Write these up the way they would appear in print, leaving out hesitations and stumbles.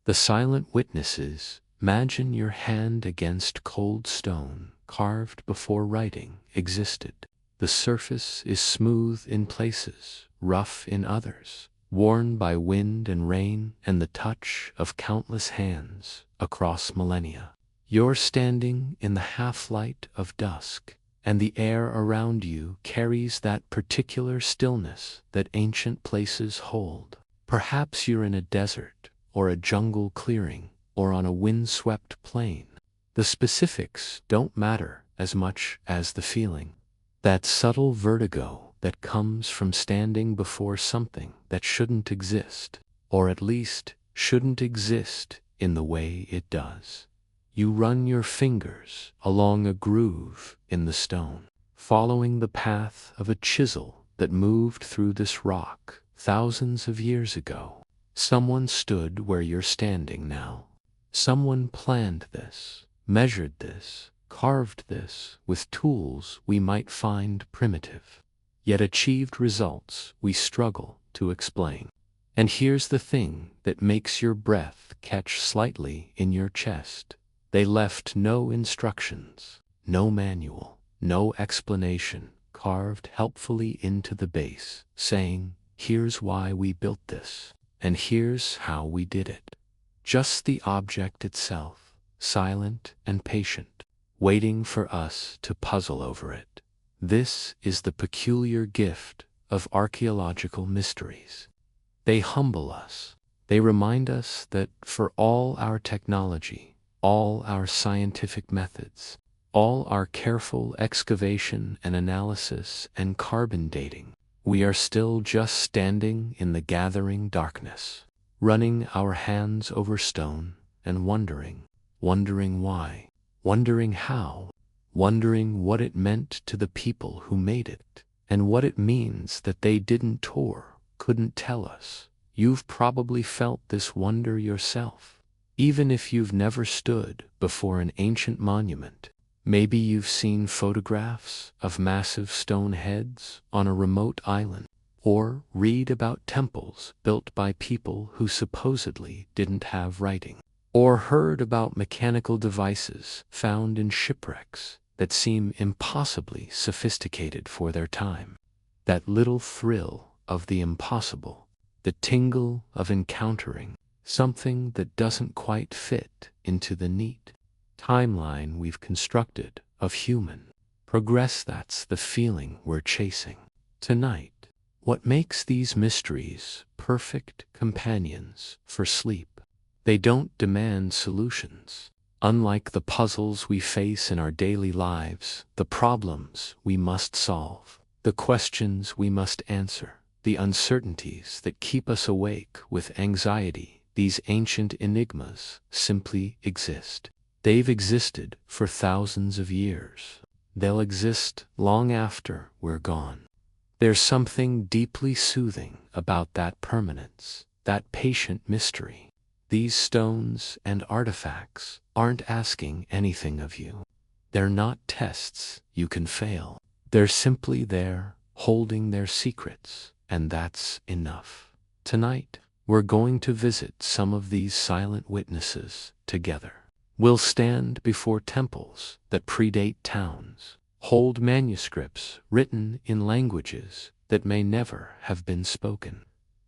The silent witnesses, imagine your hand against cold stone, carved before writing existed. The surface is smooth in places, rough in others, worn by wind and rain and the touch of countless hands across millennia. You're standing in the half-light of dusk, and the air around you carries that particular stillness that ancient places hold. Perhaps you're in a desert, or a jungle clearing, or on a wind-swept plain. The specifics don't matter as much as the feeling. That subtle vertigo that comes from standing before something that shouldn't exist, or at least shouldn't exist in the way it does. You run your fingers along a groove in the stone, following the path of a chisel that moved through this rock thousands of years ago. Someone stood where you're standing now. Someone planned this, measured this, carved this with tools we might find primitive, yet achieved results we struggle to explain. And here's the thing that makes your breath catch slightly in your chest. They left no instructions, no manual, no explanation carved helpfully into the base, saying, here's why we built this, and here's how we did it. Just the object itself, silent and patient, waiting for us to puzzle over it. This is the peculiar gift of archaeological mysteries. They humble us. They remind us that for all our technology, all our scientific methods, all our careful excavation and analysis and carbon dating, we are still just standing in the gathering darkness, running our hands over stone and wondering why, wondering how, wondering what it meant to the people who made it, and what it means that they didn't or couldn't tell us. You've probably felt this wonder yourself. Even if you've never stood before an ancient monument, maybe you've seen photographs of massive stone heads on a remote island, or read about temples built by people who supposedly didn't have writing, or heard about mechanical devices found in shipwrecks that seem impossibly sophisticated for their time. That little thrill of the impossible, the tingle of encountering something that doesn't quite fit into the neat timeline we've constructed of human progress, that's the feeling we're chasing. Tonight, what makes these mysteries perfect companions for sleep? They don't demand solutions. Unlike the puzzles we face in our daily lives, the problems we must solve, the questions we must answer, the uncertainties that keep us awake with anxiety, these ancient enigmas simply exist. They've existed for thousands of years. They'll exist long after we're gone. There's something deeply soothing about that permanence, that patient mystery. These stones and artifacts aren't asking anything of you. They're not tests you can fail. They're simply there, holding their secrets, and that's enough. Tonight, we're going to visit some of these silent witnesses together. We'll stand before temples that predate towns, hold manuscripts written in languages that may never have been spoken,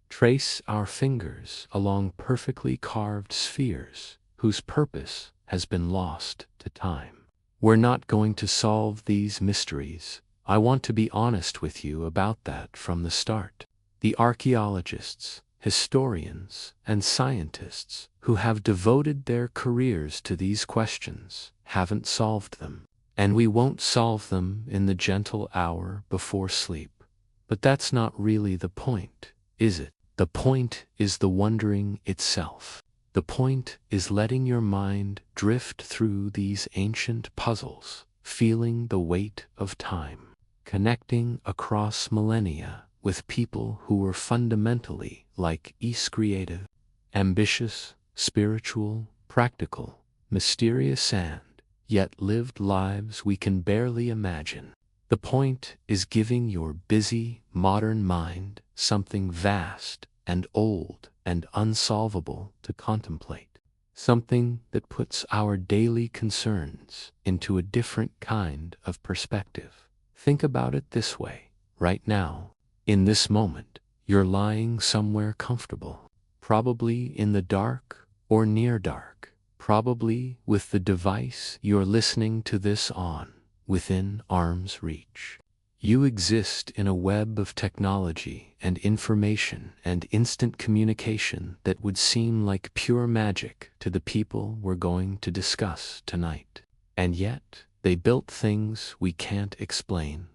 trace our fingers along perfectly carved spheres whose purpose has been lost to time. We're not going to solve these mysteries. I want to be honest with you about that from the start. The archaeologists, historians, and scientists who have devoted their careers to these questions haven't solved them, and we won't solve them in the gentle hour before sleep. But that's not really the point, is it? The point is the wondering itself. The point is letting your mind drift through these ancient puzzles, feeling the weight of time, connecting across millennia with people who were fundamentally like us, creative, ambitious, spiritual, practical, mysterious, and yet lived lives we can barely imagine. The point is giving your busy, modern mind something vast and old and unsolvable to contemplate. Something that puts our daily concerns into a different kind of perspective. Think about it this way. Right now, in this moment, you're lying somewhere comfortable, probably in the dark or near dark, probably with the device you're listening to this on within arm's reach. You exist in a web of technology and information and instant communication that would seem like pure magic to the people we're going to discuss tonight. And yet, they built things we can't explain.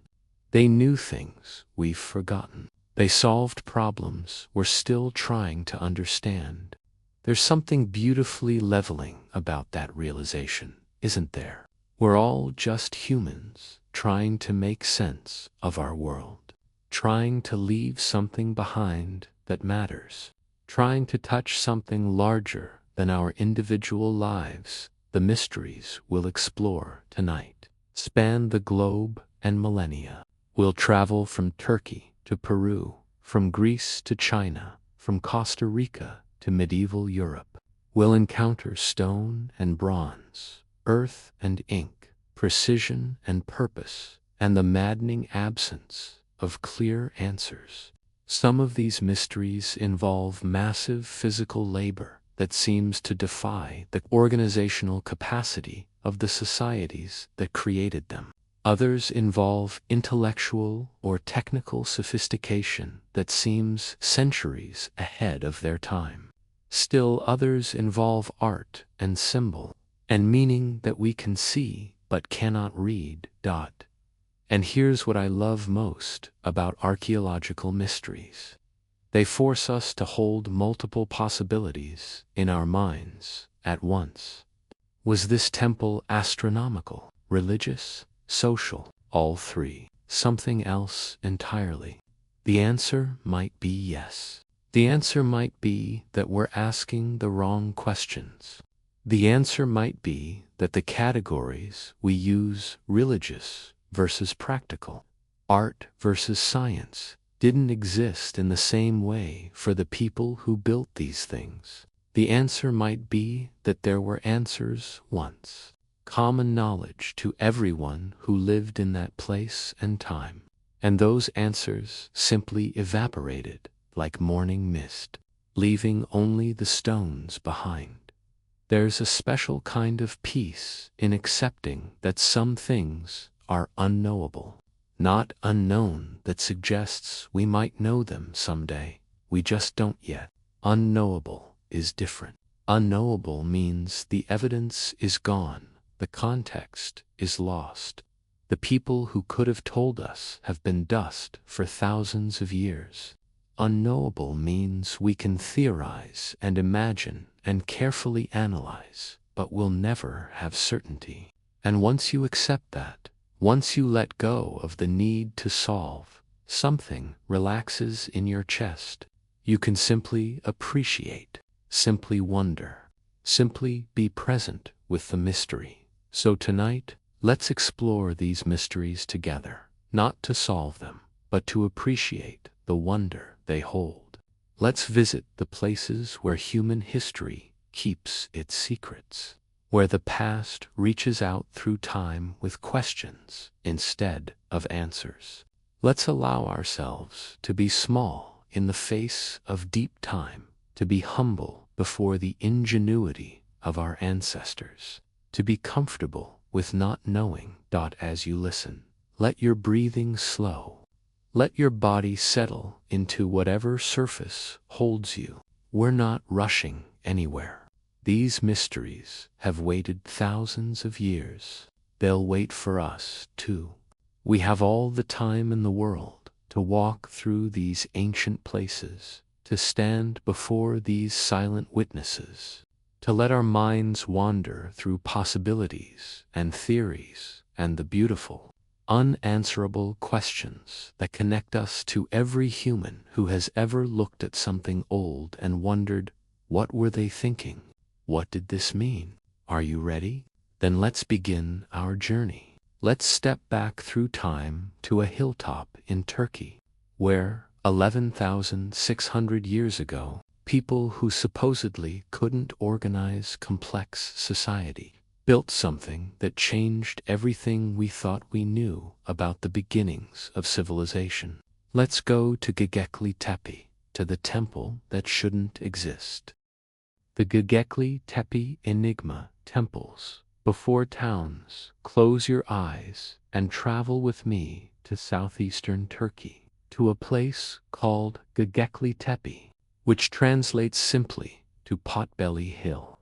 They knew things we've forgotten. They solved problems we're still trying to understand. There's something beautifully leveling about that realization, isn't there? We're all just humans trying to make sense of our world, trying to leave something behind that matters, trying to touch something larger than our individual lives. The mysteries we'll explore tonight span the globe and millennia. We'll travel from Turkey to Peru, from Greece to China, from Costa Rica to medieval Europe. We'll encounter stone and bronze, earth and ink, precision and purpose, and the maddening absence of clear answers. Some of these mysteries involve massive physical labor that seems to defy the organizational capacity of the societies that created them. Others involve intellectual or technical sophistication that seems centuries ahead of their time. Still others involve art and symbol and meaning that we can see but cannot read. And here's what I love most about archaeological mysteries. They force us to hold multiple possibilities in our minds at once. Was this temple astronomical, religious, social, all three, something else entirely? The answer might be yes. The answer might be that we're asking the wrong questions. The answer might be that the categories we use, religious versus practical, art versus science, didn't exist in the same way for the people who built these things. The answer might be that there were answers once, common knowledge to everyone who lived in that place and time, and those answers simply evaporated like morning mist, leaving only the stones behind. There's a special kind of peace in accepting that some things are unknowable, not unknown that suggests we might know them someday. We just don't yet. Unknowable is different. Unknowable means the evidence is gone, the context is lost. The people who could have told us have been dust for thousands of years. Unknowable means we can theorize and imagine and carefully analyze, but we'll never have certainty. And once you accept that, once you let go of the need to solve, something relaxes in your chest. You can simply appreciate, simply wonder, simply be present with the mystery. So tonight, let's explore these mysteries together, not to solve them, but to appreciate the wonder they hold. Let's visit the places where human history keeps its secrets, where the past reaches out through time with questions instead of answers. Let's allow ourselves to be small in the face of deep time, to be humble before the ingenuity of our ancestors, to be comfortable with not knowing. As you listen, let your breathing slow. Let your body settle into whatever surface holds you. We're not rushing anywhere. These mysteries have waited thousands of years. They'll wait for us, too. We have all the time in the world to walk through these ancient places, to stand before these silent witnesses, to let our minds wander through possibilities and theories and the beautiful, unanswerable questions that connect us to every human who has ever looked at something old and wondered, what were they thinking? What did this mean? Are you ready? Then let's begin our journey. Let's step back through time to a hilltop in Turkey, where 11,600 years ago, People who supposedly couldn't organize complex society built something that changed everything we thought we knew about the beginnings of civilization. Let's go to Göbekli Tepe, to the temple that shouldn't exist. The Göbekli Tepe Enigma temples. Before towns, close your eyes and travel with me to southeastern Turkey, to a place called Göbekli Tepe, which translates simply to Potbelly Hill.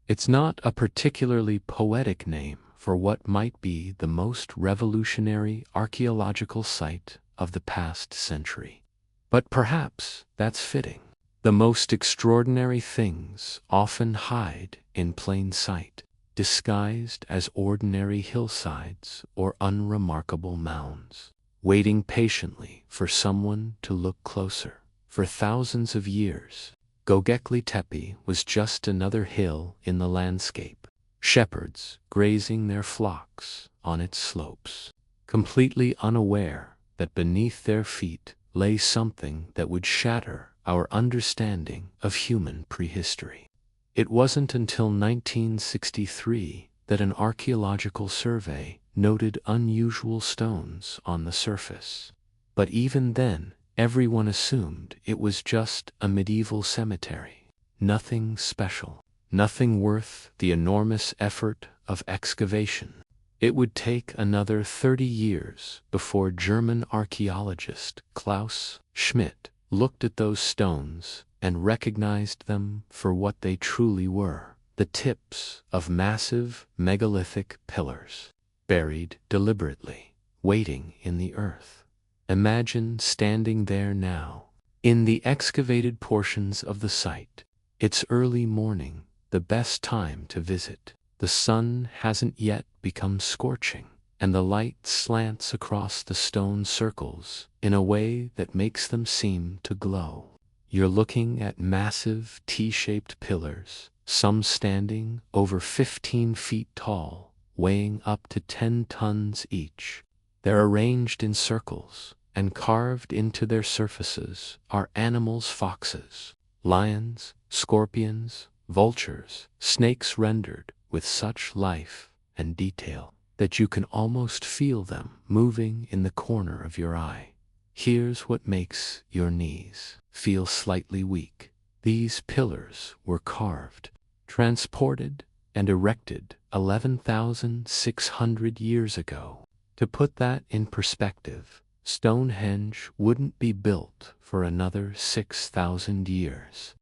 It's not a particularly poetic name for what might be the most revolutionary archaeological site of the past century. But perhaps that's fitting. The most extraordinary things often hide in plain sight, disguised as ordinary hillsides or unremarkable mounds, waiting patiently for someone to look closer. For thousands of years, Göbekli Tepe was just another hill in the landscape, shepherds grazing their flocks on its slopes, completely unaware that beneath their feet lay something that would shatter our understanding of human prehistory. It wasn't until 1963 that an archaeological survey noted unusual stones on the surface. But even then, everyone assumed it was just a medieval cemetery. Nothing special, nothing worth the enormous effort of excavation. It would take another 30 years before German archaeologist Klaus Schmidt looked at those stones and recognized them for what they truly were, the tips of massive megalithic pillars, buried deliberately, waiting in the earth. Imagine standing there now, in the excavated portions of the site. It's early morning, the best time to visit. The sun hasn't yet become scorching, and the light slants across the stone circles in a way that makes them seem to glow. You're looking at massive T-shaped pillars, some standing over 15 feet tall, weighing up to 10 tons each. They're arranged in circles, and carved into their surfaces are animals, foxes, lions, scorpions, vultures, snakes, rendered with such life and detail that you can almost feel them moving in the corner of your eye. Here's what makes your knees feel slightly weak. These pillars were carved, transported, and erected 11,600 years ago. To put that in perspective, Stonehenge wouldn't be built for another 6,000 years.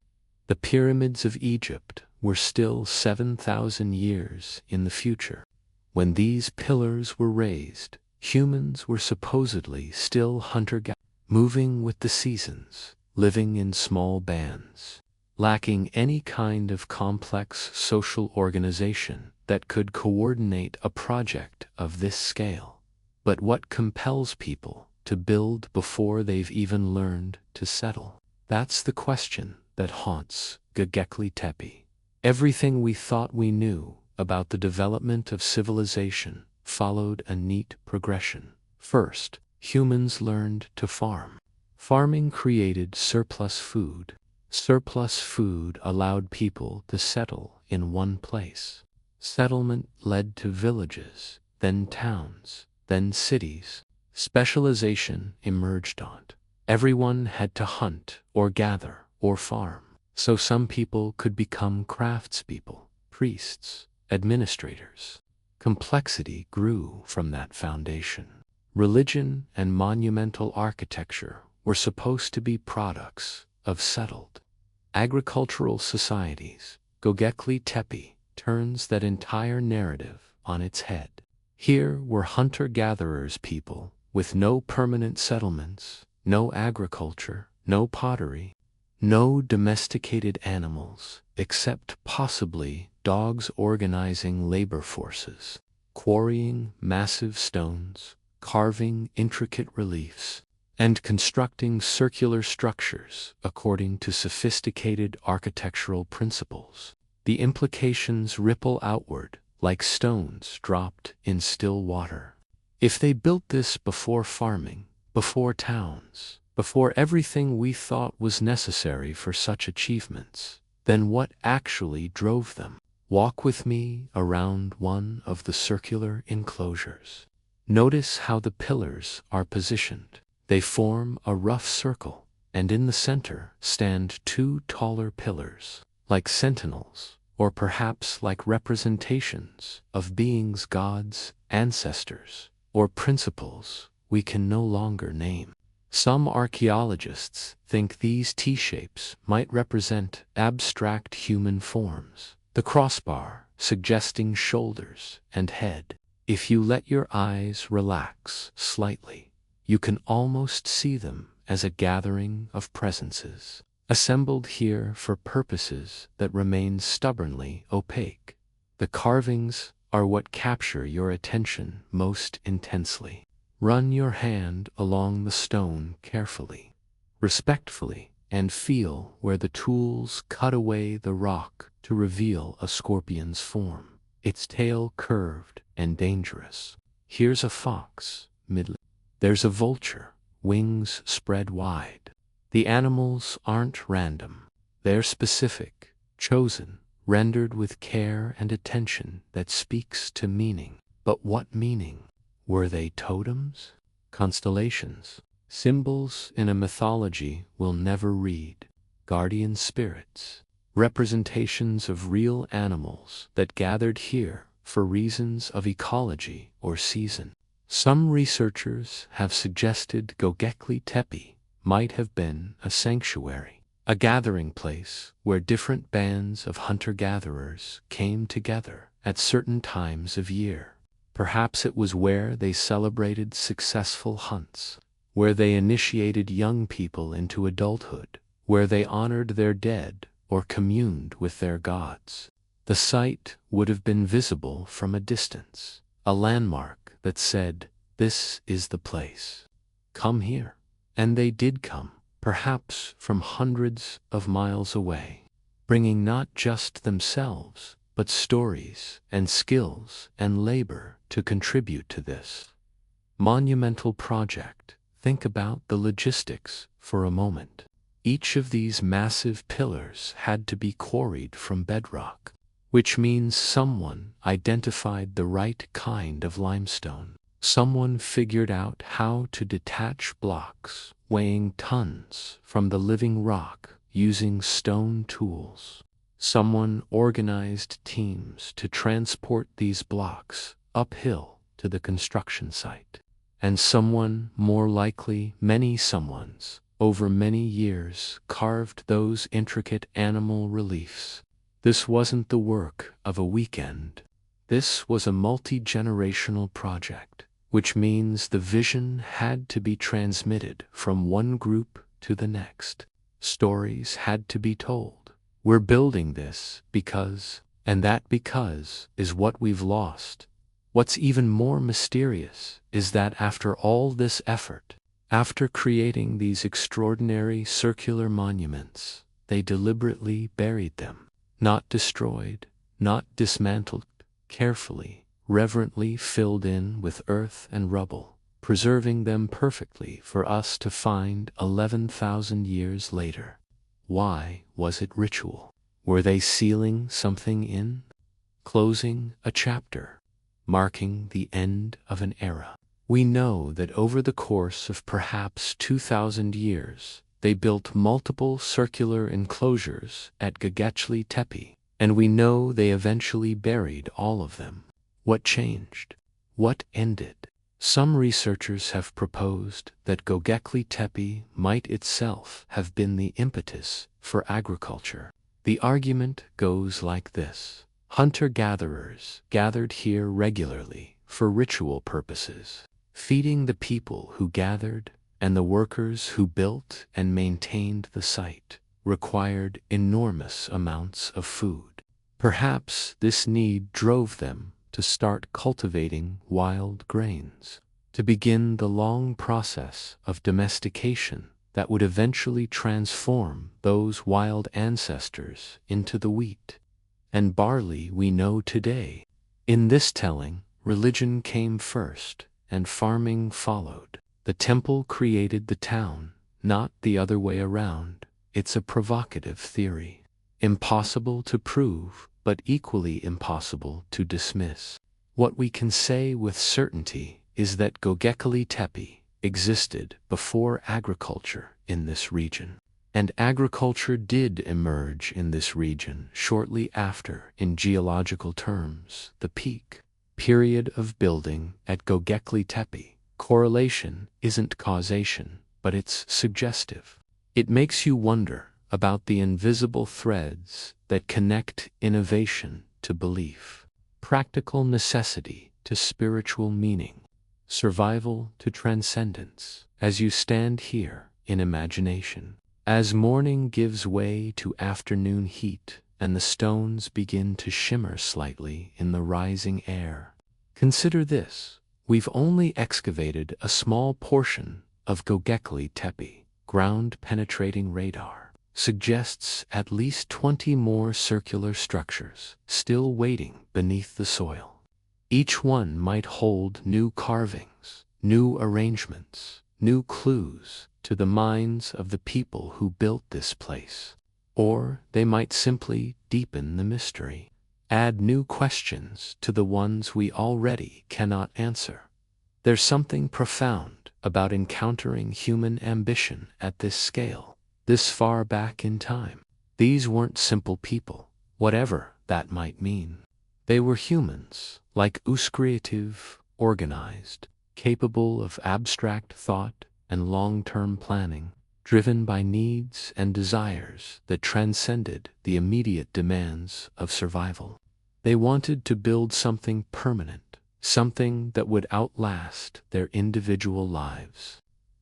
The pyramids of Egypt were still 7,000 years in the future. When these pillars were raised, humans were supposedly still hunter-gatherers, moving with the seasons, living in small bands, lacking any kind of complex social organization that could coordinate a project of this scale. But what compels people to build before they've even learned to settle? That's the question that haunts Göbekli Tepe. Everything we thought we knew about the development of civilization followed a neat progression. First, humans learned to farm. Farming created surplus food. Surplus food allowed people to settle in one place. Settlement led to villages, then towns, then cities. Specialization emerged on it. Everyone had to hunt or gather or farm. So some people could become craftspeople, priests, administrators. Complexity grew from that foundation. Religion and monumental architecture were supposed to be products of settled agricultural societies. Göbekli Tepe turns that entire narrative on its head. Here were hunter-gatherers people with no permanent settlements, no agriculture, no pottery, no domesticated animals, except possibly dogs organizing labor forces, quarrying massive stones, carving intricate reliefs, and constructing circular structures according to sophisticated architectural principles. The implications ripple outward like stones dropped in still water. If they built this before farming, before towns, before everything we thought was necessary for such achievements, then what actually drove them? Walk with me around one of the circular enclosures. Notice how the pillars are positioned. They form a rough circle, and in the center stand two taller pillars, like sentinels, or perhaps like representations of beings, gods, ancestors, or principles we can no longer name. Some archaeologists think these T-shapes might represent abstract human forms, the crossbar suggesting shoulders and head. If you let your eyes relax slightly, you can almost see them as a gathering of presences, assembled here for purposes that remain stubbornly opaque. The carvings are what capture your attention most intensely. Run your hand along the stone carefully, respectfully, and feel where the tools cut away the rock to reveal a scorpion's form, its tail curved and dangerous. Here's a fox, there's a vulture, wings spread wide. The animals aren't random. They're specific, chosen, rendered with care and attention that speaks to meaning. But what meaning? Were they totems? Constellations? Symbols in a mythology we'll never read? Guardian spirits? Representations of real animals that gathered here for reasons of ecology or season? Some researchers have suggested Göbekli Tepe might have been a sanctuary, a gathering place where different bands of hunter-gatherers came together at certain times of year. Perhaps it was where they celebrated successful hunts, where they initiated young people into adulthood, where they honored their dead or communed with their gods. The site would have been visible from a distance, a landmark that said, "This is the place. Come here." And they did come, perhaps from hundreds of miles away, bringing not just themselves, but stories and skills and labor to contribute to this monumental project. Think about the logistics for a moment. Each of these massive pillars had to be quarried from bedrock, which means someone identified the right kind of limestone. Someone figured out how to detach blocks weighing tons from the living rock using stone tools. Someone organized teams to transport these blocks uphill to the construction site. And someone, more likely many someones, over many years carved those intricate animal reliefs. This wasn't the work of a weekend. This was a multi-generational project, which means the vision had to be transmitted from one group to the next. Stories had to be told. We're building this because, and that because is what we've lost. What's even more mysterious is that after all this effort, after creating these extraordinary circular monuments, they deliberately buried them. Not destroyed, not dismantled, carefully, reverently filled in with earth and rubble, preserving them perfectly for us to find 11,000 years later. Why was it ritual? Were they sealing something in? Closing a chapter? Marking the end of an era? We know that over the course of perhaps 2,000 years, they built multiple circular enclosures at Göbekli Tepe, and we know they eventually buried all of them. What changed? What ended? Some researchers have proposed that Göbekli Tepe might itself have been the impetus for agriculture. The argument goes like this. Hunter-gatherers gathered here regularly for ritual purposes, feeding the people who gathered, and the workers who built and maintained the site required enormous amounts of food. Perhaps this need drove them to start cultivating wild grains, to begin the long process of domestication that would eventually transform those wild ancestors into the wheat and barley we know today. In this telling, religion came first and farming followed. The temple created the town, not the other way around. It's a provocative theory. Impossible to prove, but equally impossible to dismiss. What we can say with certainty is that Göbekli Tepe existed before agriculture in this region. And agriculture did emerge in this region shortly after, in geological terms, the peak period of building at Göbekli Tepe. Correlation isn't causation, but it's suggestive. It makes you wonder about the invisible threads that connect innovation to belief, practical necessity to spiritual meaning, survival to transcendence, as you stand here in imagination. As morning gives way to afternoon heat and the stones begin to shimmer slightly in the rising air, consider this: we've only excavated a small portion of Göbekli Tepe. Ground-penetrating radar suggests at least 20 more circular structures still waiting beneath the soil. Each one might hold new carvings, new arrangements, new clues to the minds of the people who built this place. Or they might simply deepen the mystery, add new questions to the ones we already cannot answer. There's something profound about encountering human ambition at this scale, this far back in time. These weren't simple people, whatever that might mean. They were humans, like us, creative, organized, capable of abstract thought and long-term planning, driven by needs and desires that transcended the immediate demands of survival. They wanted to build something permanent, something that would outlast their individual lives.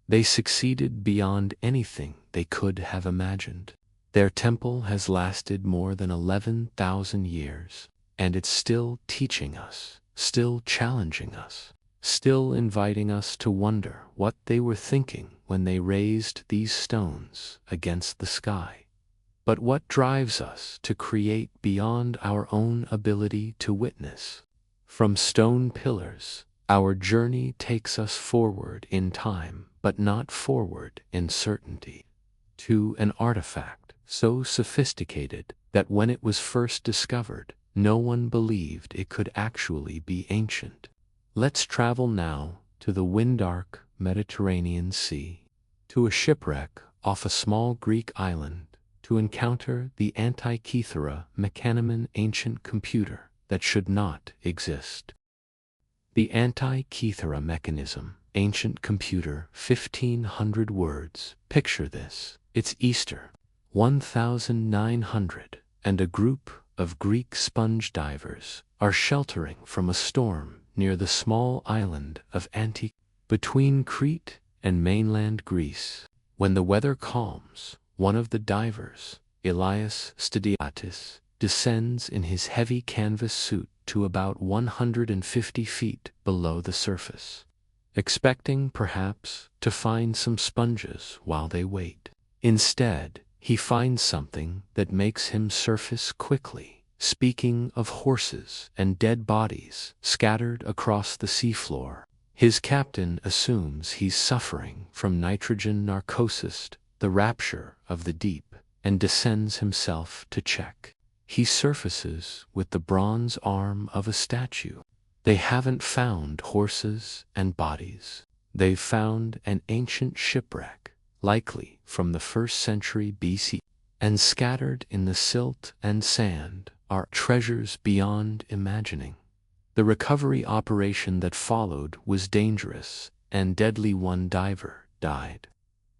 They succeeded beyond anything they could have imagined. Their temple has lasted more than 11,000 years, and it's still teaching us, still challenging us, still inviting us to wonder what they were thinking when they raised these stones against the sky. But what drives us to create beyond our own ability to witness? From stone pillars, our journey takes us forward in time, but not forward in certainty, to an artifact so sophisticated that when it was first discovered, no one believed it could actually be ancient. Let's travel now to the wind-dark Mediterranean Sea, to a shipwreck off a small Greek island, to encounter the Antikythera mechanism, ancient computer that should not exist. The Antikythera mechanism, ancient computer, 1,500 words. Picture this: it's Easter, 1900, and a group of Greek sponge divers are sheltering from a storm near the small island of Antikythera, between Crete and mainland Greece. When the weather calms, one of the divers, Elias Stadiatis, descends in his heavy canvas suit to about 150 feet below the surface, expecting perhaps to find some sponges while they wait. Instead, he finds something that makes him surface quickly. Speaking of horses and dead bodies scattered across the seafloor, his captain assumes he's suffering from nitrogen narcosis, the rapture of the deep, and descends himself to check. He surfaces with the bronze arm of a statue. They haven't found horses and bodies. They've found an ancient shipwreck, likely from the 1st century BC, and scattered in the silt and sand are treasures beyond imagining. The recovery operation that followed was dangerous and deadly. One diver died.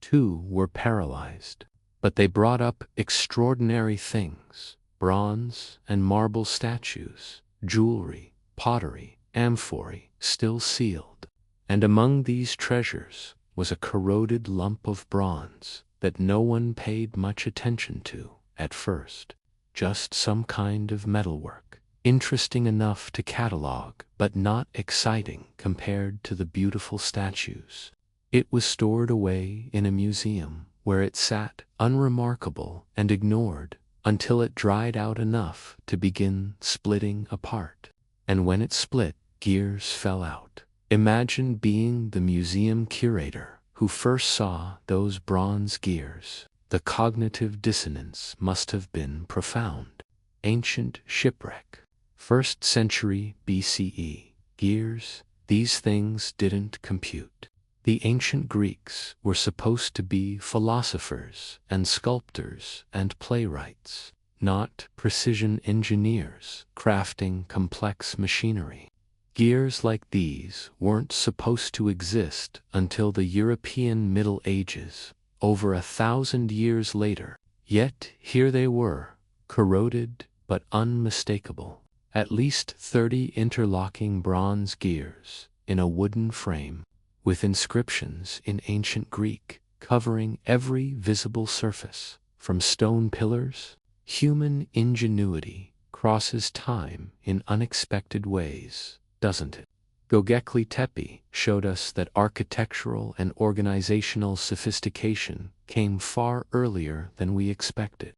2 were paralyzed, but they brought up extraordinary things: bronze and marble statues, jewelry, pottery, amphorae, still sealed. And among these treasures was a corroded lump of bronze that no one paid much attention to at first. Just some kind of metalwork, interesting enough to catalog, but not exciting compared to the beautiful statues. It was stored away in a museum, where it sat unremarkable and ignored until it dried out enough to begin splitting apart. And when it split, gears fell out. Imagine being the museum curator who first saw those bronze gears. The cognitive dissonance must have been profound. Ancient shipwreck. 1st century BCE. Gears, these things didn't compute. The ancient Greeks were supposed to be philosophers and sculptors and playwrights, not precision engineers crafting complex machinery. Gears like these weren't supposed to exist until the European Middle Ages, over 1,000 years later. Yet here they were, corroded but unmistakable. At least 30 interlocking bronze gears in a wooden frame, with inscriptions in ancient Greek covering every visible surface, from stone pillars. Human ingenuity crosses time in unexpected ways, doesn't it? Göbekli Tepe showed us that architectural and organizational sophistication came far earlier than we expected.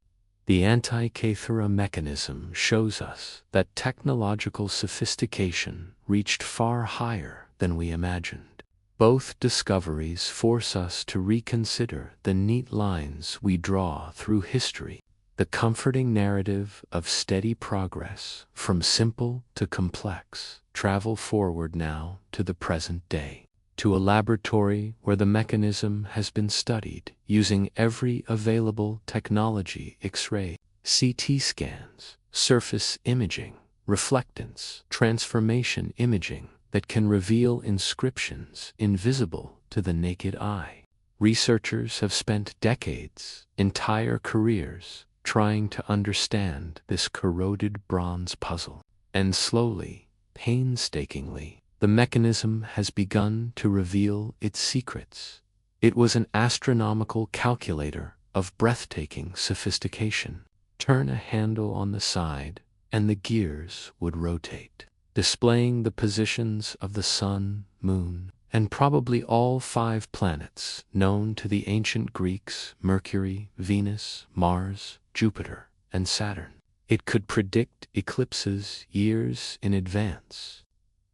The Antikythera mechanism shows us that technological sophistication reached far higher than we imagined. Both discoveries force us to reconsider the neat lines we draw through history, the comforting narrative of steady progress from simple to complex. Travel forward now to the present day, to a laboratory where the mechanism has been studied using every available technology: X-ray, CT scans, surface imaging, reflectance, transformation imaging that can reveal inscriptions invisible to the naked eye. Researchers have spent decades, entire careers, trying to understand this corroded bronze puzzle. And slowly, painstakingly, the mechanism has begun to reveal its secrets. It was an astronomical calculator of breathtaking sophistication. Turn a handle on the side, and the gears would rotate, displaying the positions of the sun, moon, and probably all 5 planets known to the ancient Greeks: Mercury, Venus, Mars, Jupiter, and Saturn. It could predict eclipses years in advance.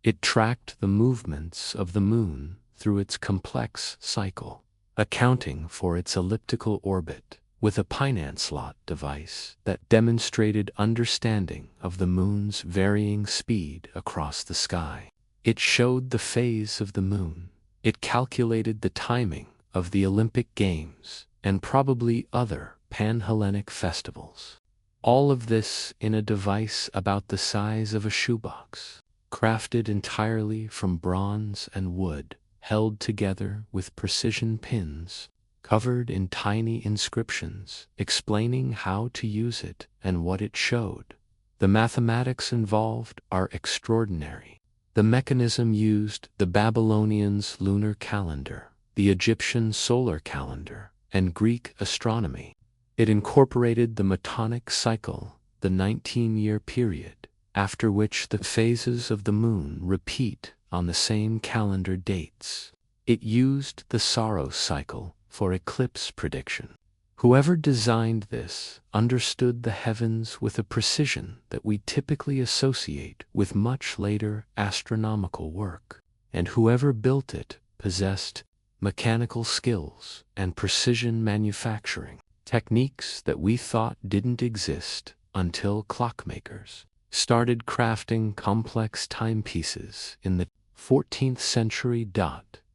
It tracked the movements of the moon through its complex cycle, accounting for its elliptical orbit with a Pinance-slot device that demonstrated understanding of the moon's varying speed across the sky. It showed the phase of the moon. It calculated the timing of the Olympic Games and probably other Pan-Hellenic festivals. All of this in a device about the size of a shoebox, crafted entirely from bronze and wood, held together with precision pins, covered in tiny inscriptions explaining how to use it and what it showed. The mathematics involved are extraordinary. The mechanism used the Babylonians' lunar calendar, the Egyptian solar calendar, and Greek astronomy. It incorporated the Metonic cycle, the 19-year period, after which the phases of the moon repeat on the same calendar dates. It used the Saros cycle for eclipse prediction. Whoever designed this understood the heavens with a precision that we typically associate with much later astronomical work, and whoever built it possessed mechanical skills and precision manufacturing, techniques that we thought didn't exist until clockmakers started crafting complex timepieces in the 14th century.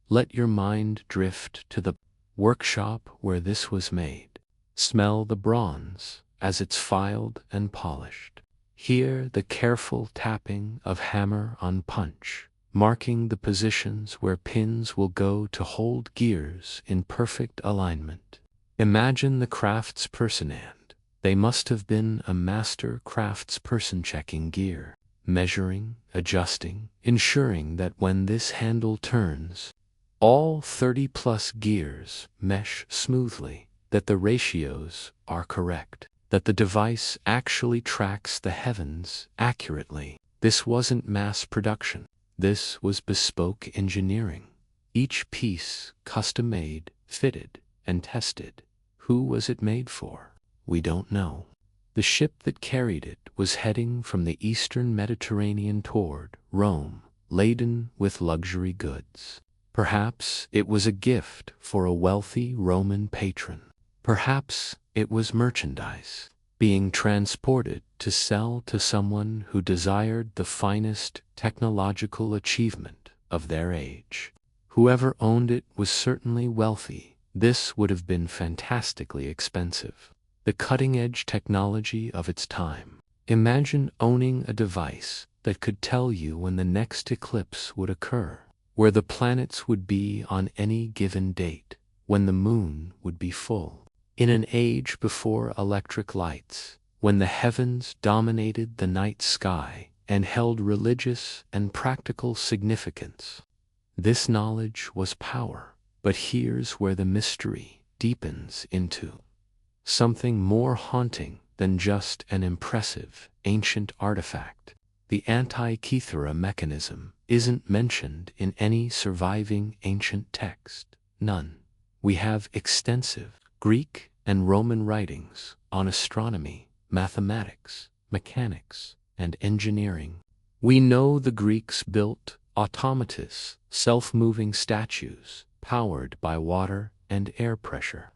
Let your mind drift to the workshop where this was made. Smell the bronze as it's filed and polished. Hear the careful tapping of hammer on punch, marking the positions where pins will go to hold gears in perfect alignment. Imagine the craftspersonand. They must have been a master craftsperson, checking gear, measuring, adjusting, ensuring that when this handle turns, all 30+ gears mesh smoothly, that the ratios are correct, that the device actually tracks the heavens accurately. This wasn't mass production. This was bespoke engineering. Each piece custom-made, fitted, and tested. Who was it made for? We don't know. The ship that carried it was heading from the eastern Mediterranean toward Rome, laden with luxury goods. Perhaps it was a gift for a wealthy Roman patron. Perhaps it was merchandise being transported to sell to someone who desired the finest technological achievement of their age. Whoever owned it was certainly wealthy. This would have been fantastically expensive. The cutting-edge technology of its time. Imagine owning a device that could tell you when the next eclipse would occur, where the planets would be on any given date, when the moon would be full. In an age before electric lights, when the heavens dominated the night sky and held religious and practical significance, this knowledge was power. But here's where the mystery deepens into something more haunting than just an impressive ancient artifact. The Antikythera mechanism isn't mentioned in any surviving ancient text. None. We have extensive Greek and Roman writings on astronomy, mathematics, mechanics, and engineering. We know the Greeks built automatas, self-moving statues, powered by water and air pressure.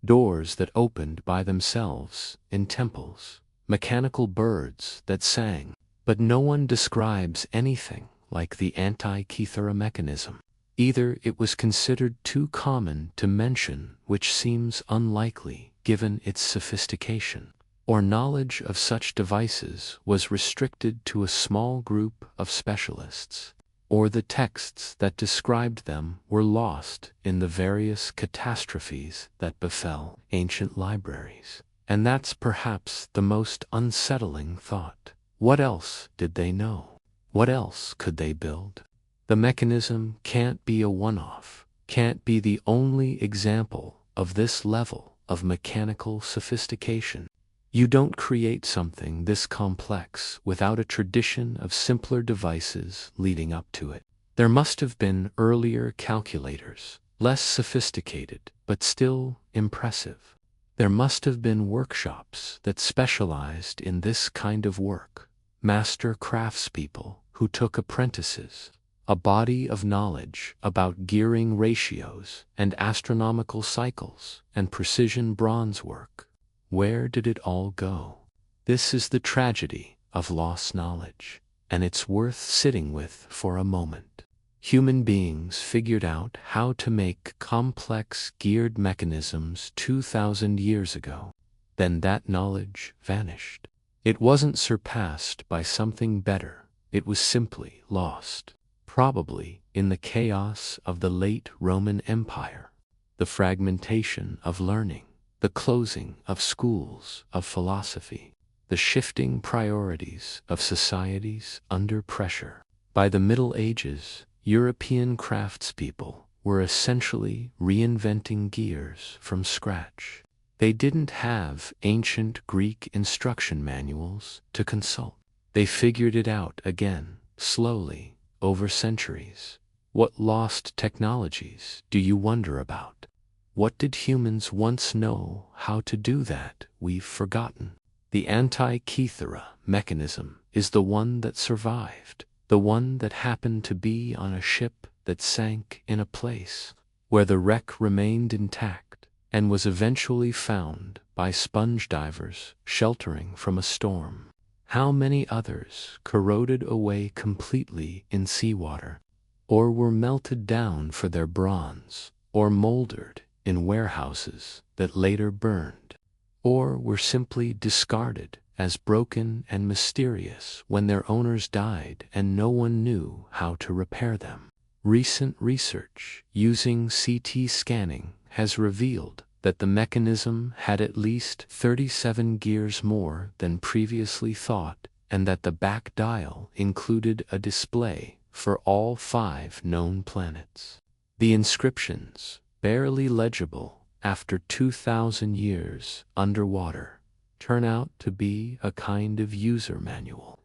Doors that opened by themselves in temples, mechanical birds that sang. But no one describes anything like the Antikythera mechanism. Either it was considered too common to mention, which seems unlikely given its sophistication, or knowledge of such devices was restricted to a small group of specialists, or the texts that described them were lost in the various catastrophes that befell ancient libraries. And that's perhaps the most unsettling thought. What else did they know? What else could they build? The mechanism can't be a one-off, can't be the only example of this level of mechanical sophistication. You don't create something this complex without a tradition of simpler devices leading up to it. There must have been earlier calculators, less sophisticated, but still impressive. There must have been workshops that specialized in this kind of work, master craftspeople who took apprentices, a body of knowledge about gearing ratios and astronomical cycles and precision bronze work. Where did it all go? This is the tragedy of lost knowledge, and it's worth sitting with for a moment. Human beings figured out how to make complex geared mechanisms 2,000 years ago. Then that knowledge vanished. It wasn't surpassed by something better, it was simply lost. Probably in the chaos of the late Roman Empire, the fragmentation of learning, the closing of schools of philosophy, the shifting priorities of societies under pressure. By the Middle Ages, European craftspeople were essentially reinventing gears from scratch. They didn't have ancient Greek instruction manuals to consult. They figured it out again, slowly, over centuries. What lost technologies do you wonder about? What did humans once know how to do that we've forgotten? The Antikythera mechanism is the one that survived, the one that happened to be on a ship that sank in a place where the wreck remained intact and was eventually found by sponge divers sheltering from a storm. How many others corroded away completely in seawater, or were melted down for their bronze, or moldered in warehouses that later burned, or were simply discarded as broken and mysterious when their owners died and no one knew how to repair them? Recent research using CT scanning has revealed that the mechanism had at least 37 gears more than previously thought, and that the back dial included a display for all 5 known planets. The inscriptions, barely legible after 2,000 years underwater, turn out to be a kind of user manual,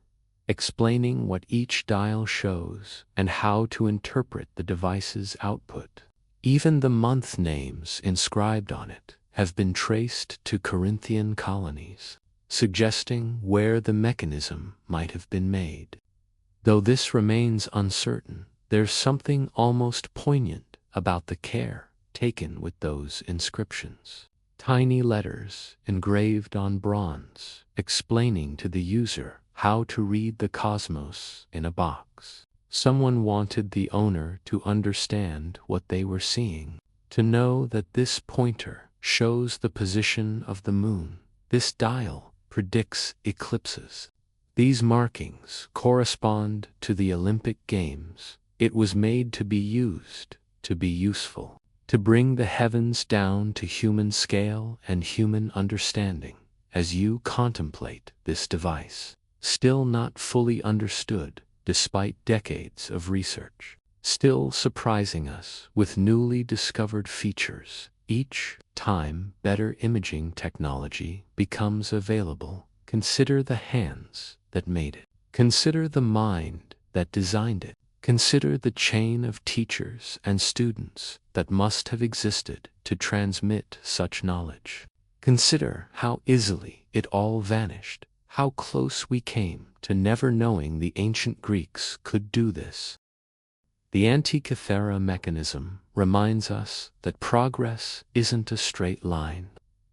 explaining what each dial shows and how to interpret the device's output. Even the month names inscribed on it have been traced to Corinthian colonies, suggesting where the mechanism might have been made. Though this remains uncertain, There's something almost poignant about the care taken with those inscriptions. Tiny letters engraved on bronze, explaining to the user how to read the cosmos in a box. Someone wanted the owner to understand what they were seeing, to know that this pointer shows the position of the moon, this dial predicts eclipses. These markings correspond to the Olympic Games. It was made to be used, to be useful, to bring the heavens down to human scale and human understanding. As you contemplate this device, still not fully understood despite decades of research, still surprising us with newly discovered features, each time better imaging technology becomes available, consider the hands that made it. Consider the mind that designed it. Consider the chain of teachers and students that must have existed to transmit such knowledge. Consider how easily it all vanished, how close we came to never knowing the ancient Greeks could do this. The Antikythera mechanism reminds us that progress isn't a straight line,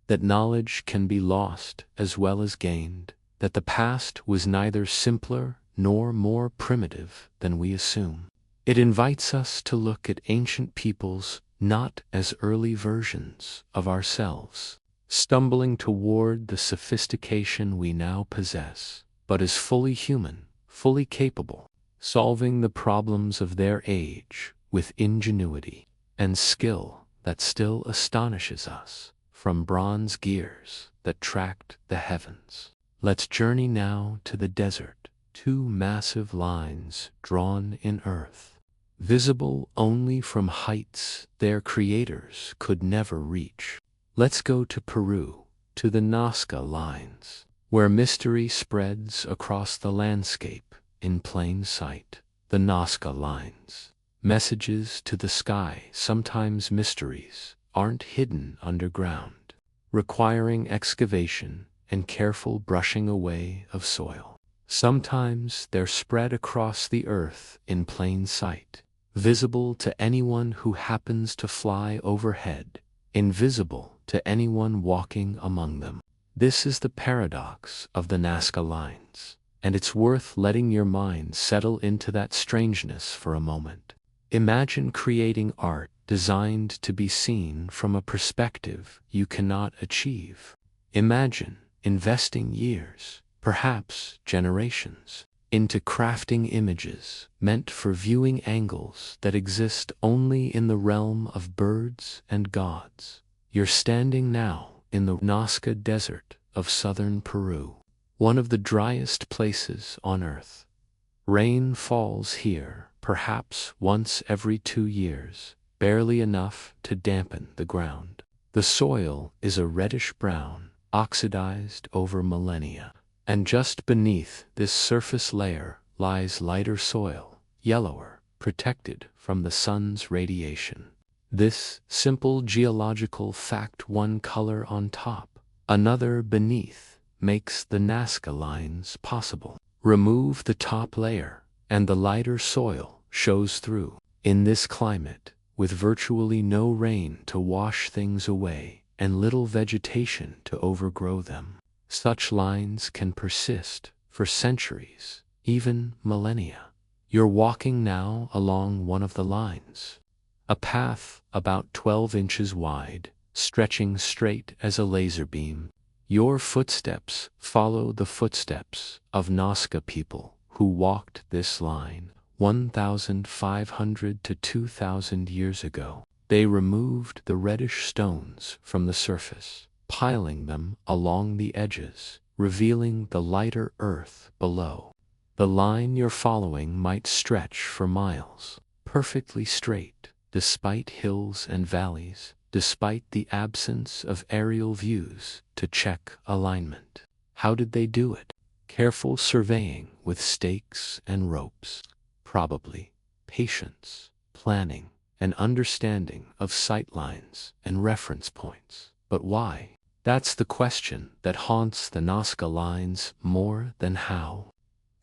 that knowledge can be lost as well as gained, that the past was neither simpler nor more primitive than we assume. It invites us to look at ancient peoples not as early versions of ourselves, stumbling toward the sophistication we now possess, but as fully human, fully capable, solving the problems of their age with ingenuity and skill that still astonishes us, from bronze gears that tracked the heavens. Let's journey now to the desert, two massive lines drawn in earth, visible only from heights their creators could never reach. Let's go to Peru, to the Nazca lines, where mystery spreads across the landscape in plain sight. The Nazca lines, messages to the sky. Sometimes mysteries aren't hidden underground, requiring excavation and careful brushing away of soil. Sometimes they're spread across the earth in plain sight, visible to anyone who happens to fly overhead, invisible to anyone walking among them. This is the paradox of the Nazca lines, and it's worth letting your mind settle into that strangeness for a moment. Imagine creating art designed to be seen from a perspective you cannot achieve. Imagine investing years, perhaps generations, into crafting images meant for viewing angles that exist only in the realm of birds and gods. You're standing now in the Nazca Desert of southern Peru, one of the driest places on earth. Rain falls here perhaps once every 2 years, barely enough to dampen the ground. The soil is a reddish-brown, oxidized over millennia, and just beneath this surface layer lies lighter soil, yellower, protected from the sun's radiation. This simple geological fact, one color on top, another beneath, makes the Nazca lines possible. Remove the top layer, and the lighter soil shows through. In this climate, with virtually no rain to wash things away and little vegetation to overgrow them, such lines can persist for centuries, even millennia. You're walking now along one of the lines, a path about 12 inches wide, stretching straight as a laser beam. Your footsteps follow the footsteps of Nazca people who walked this line 1,500 to 2,000 years ago. They removed the reddish stones from the surface, piling them along the edges, revealing the lighter earth below. The line you're following might stretch for miles, perfectly straight, despite hills and valleys, despite the absence of aerial views to check alignment. How did they do it? Careful surveying with stakes and ropes. Probably patience, planning, and understanding of sightlines and reference points. But why? That's the question that haunts the Nazca lines more than how.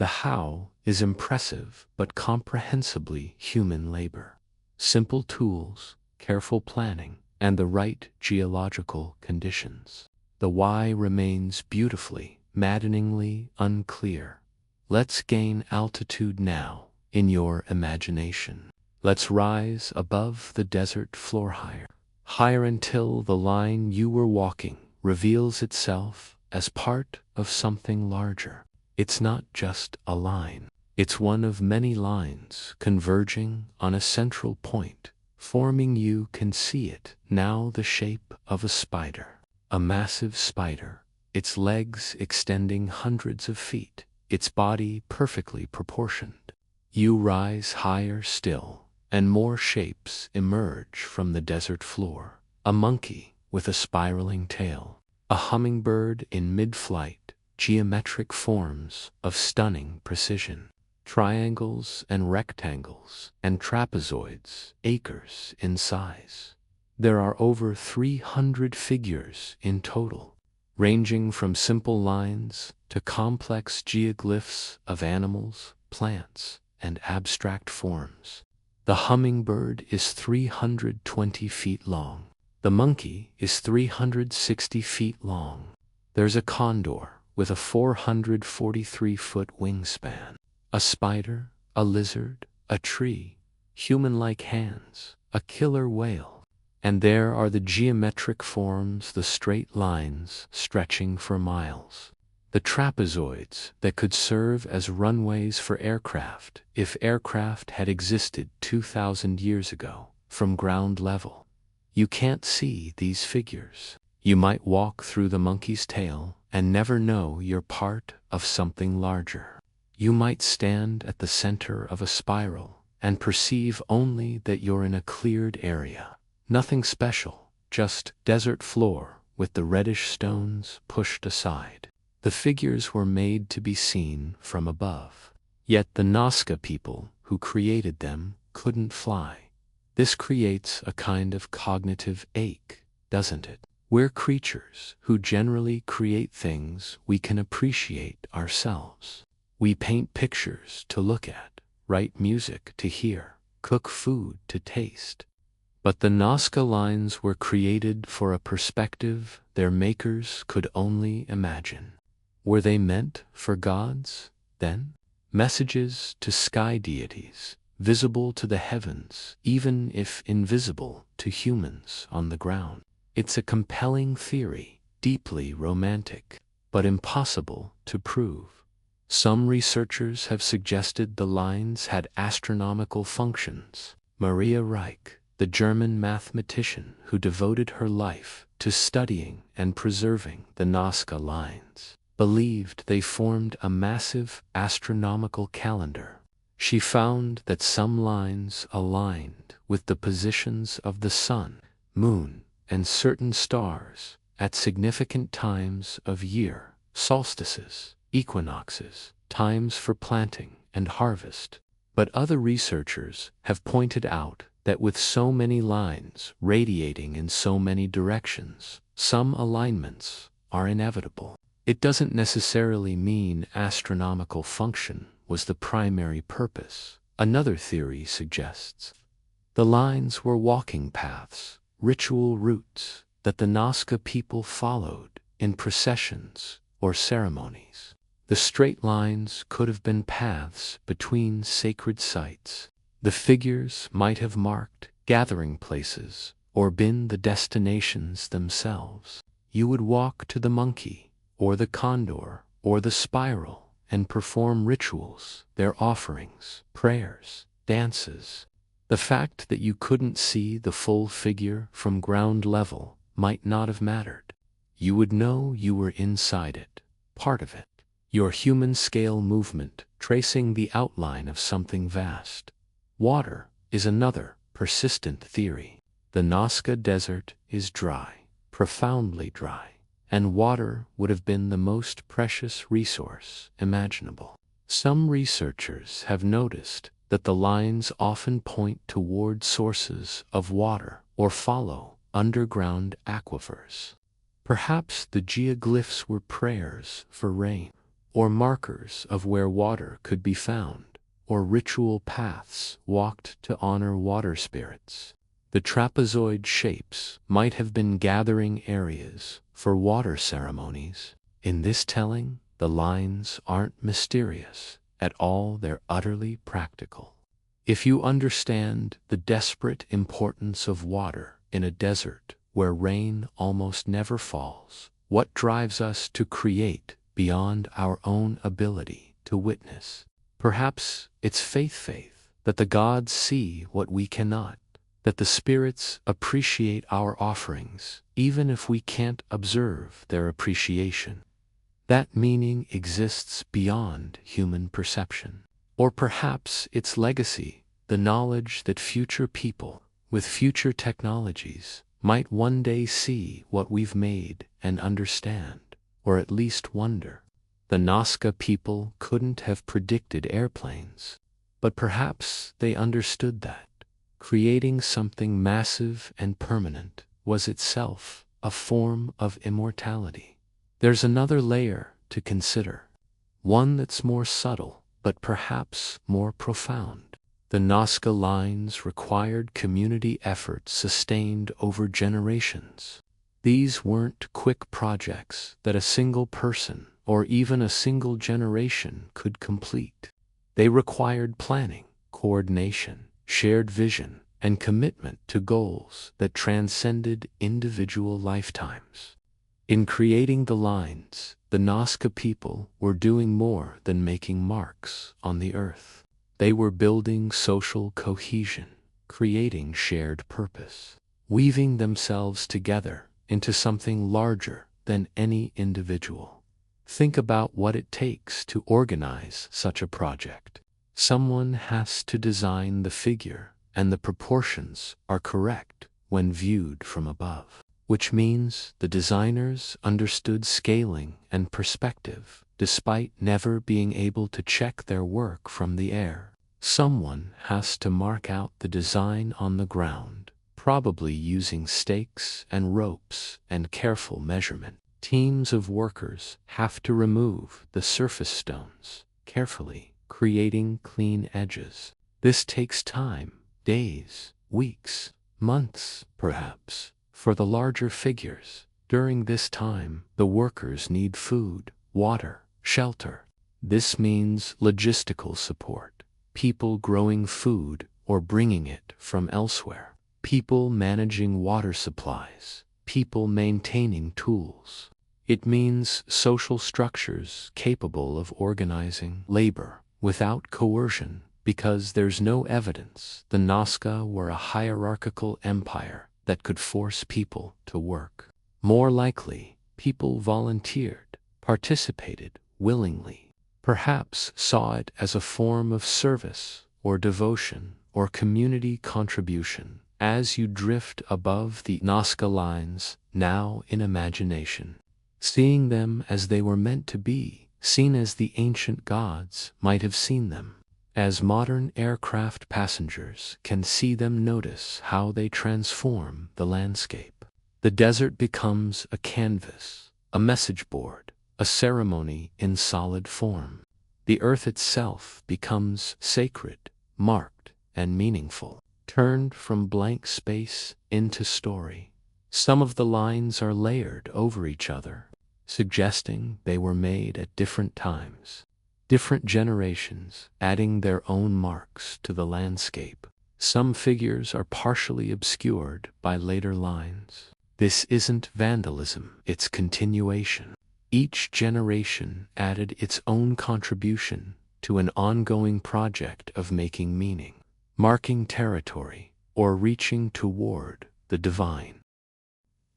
The how is impressive but comprehensibly human labor. Simple tools, careful planning, and the right geological conditions. The why remains beautifully, maddeningly unclear. Let's gain altitude now in your imagination. Let's rise above the desert floor higher. Higher until the line you were walking reveals itself as part of something larger. It's not just a line. It's one of many lines converging on a central point, forming, you can see it now, the shape of a spider. A massive spider, its legs extending hundreds of feet, its body perfectly proportioned. You rise higher still, and more shapes emerge from the desert floor. A monkey with a spiraling tail, a hummingbird in mid-flight, geometric forms of stunning precision. Triangles and rectangles and trapezoids, acres in size. There are over 300 figures in total, ranging from simple lines to complex geoglyphs of animals, plants, and abstract forms. The hummingbird is 320 feet long. The monkey is 360 feet long. There's a condor with a 443-foot wingspan. A spider, a lizard, a tree, human-like hands, a killer whale. And there are the geometric forms, the straight lines stretching for miles. The trapezoids that could serve as runways for aircraft if aircraft had existed 2,000 years ago from ground level. You can't see these figures. You might walk through the monkey's tail and never know you're part of something larger. You might stand at the center of a spiral and perceive only that you're in a cleared area. Nothing special, just desert floor with the reddish stones pushed aside. The figures were made to be seen from above. Yet the Nazca people who created them couldn't fly. This creates a kind of cognitive ache, doesn't it? We're creatures who generally create things we can appreciate ourselves. We paint pictures to look at, write music to hear, cook food to taste. But the Nazca lines were created for a perspective their makers could only imagine. Were they meant for gods, then? Messages to sky deities, visible to the heavens, even if invisible to humans on the ground. It's a compelling theory, deeply romantic, but impossible to prove. Some researchers have suggested the lines had astronomical functions. Maria Reich, the German mathematician who devoted her life to studying and preserving the Nazca lines, believed they formed a massive astronomical calendar. She found that some lines aligned with the positions of the sun, moon, and certain stars at significant times of year, solstices, equinoxes, times for planting and harvest. But other researchers have pointed out that with so many lines radiating in so many directions, some alignments are inevitable. It doesn't necessarily mean astronomical function was the primary purpose. Another theory suggests the lines were walking paths, ritual routes that the Nazca people followed in processions or ceremonies. The straight lines could have been paths between sacred sites. The figures might have marked gathering places or been the destinations themselves. You would walk to the monkey or the condor or the spiral and perform rituals, their offerings, prayers, dances. The fact that you couldn't see the full figure from ground level might not have mattered. You would know you were inside it, part of it. Your human-scale movement tracing the outline of something vast. Water is another persistent theory. The Nazca Desert is dry, profoundly dry, and water would have been the most precious resource imaginable. Some researchers have noticed that the lines often point toward sources of water or follow underground aquifers. Perhaps the geoglyphs were prayers for rain, or markers of where water could be found, or ritual paths walked to honor water spirits. The trapezoid shapes might have been gathering areas for water ceremonies. In this telling, the lines aren't mysterious at all, they're utterly practical. If you understand the desperate importance of water in a desert where rain almost never falls, what drives us to create beyond our own ability to witness? Perhaps it's faith that the gods see what we cannot, that the spirits appreciate our offerings, even if we can't observe their appreciation. That meaning exists beyond human perception. Or perhaps its legacy, the knowledge that future people, with future technologies, might one day see what we've made and understand, or at least wonder. The Nazca people couldn't have predicted airplanes, but perhaps they understood that creating something massive and permanent was itself a form of immortality. There's another layer to consider, one that's more subtle, but perhaps more profound. The Nazca lines required community effort sustained over generations. These weren't quick projects that a single person or even a single generation could complete. They required planning, coordination, shared vision, and commitment to goals that transcended individual lifetimes. In creating the lines, the Nazca people were doing more than making marks on the earth. They were building social cohesion, creating shared purpose, weaving themselves together into something larger than any individual. Think about what it takes to organize such a project. Someone has to design the figure, and the proportions are correct when viewed from above, which means the designers understood scaling and perspective, despite never being able to check their work from the air. Someone has to mark out the design on the ground, probably using stakes and ropes and careful measurement. Teams of workers have to remove the surface stones carefully, creating clean edges. This takes time, days, weeks, months, perhaps. For the larger figures, during this time, the workers need food, water, shelter. This means logistical support, people growing food or bringing it from elsewhere, people managing water supplies, people maintaining tools. It means social structures capable of organizing labor without coercion, because there's no evidence the Nazca were a hierarchical empire that could force people to work. More likely, people volunteered, participated willingly, perhaps saw it as a form of service or devotion or community contribution. As you drift above the Nazca lines, now in imagination, seeing them as they were meant to be, seen as the ancient gods might have seen them. As modern aircraft passengers can see them, notice how they transform the landscape. The desert becomes a canvas, a message board, a ceremony in solid form. The earth itself becomes sacred, marked, and meaningful, turned from blank space into story. Some of the lines are layered over each other, suggesting they were made at different times, different generations, adding their own marks to the landscape. Some figures are partially obscured by later lines. This isn't vandalism, it's continuation. Each generation added its own contribution to an ongoing project of making meaning, marking territory, or reaching toward the divine.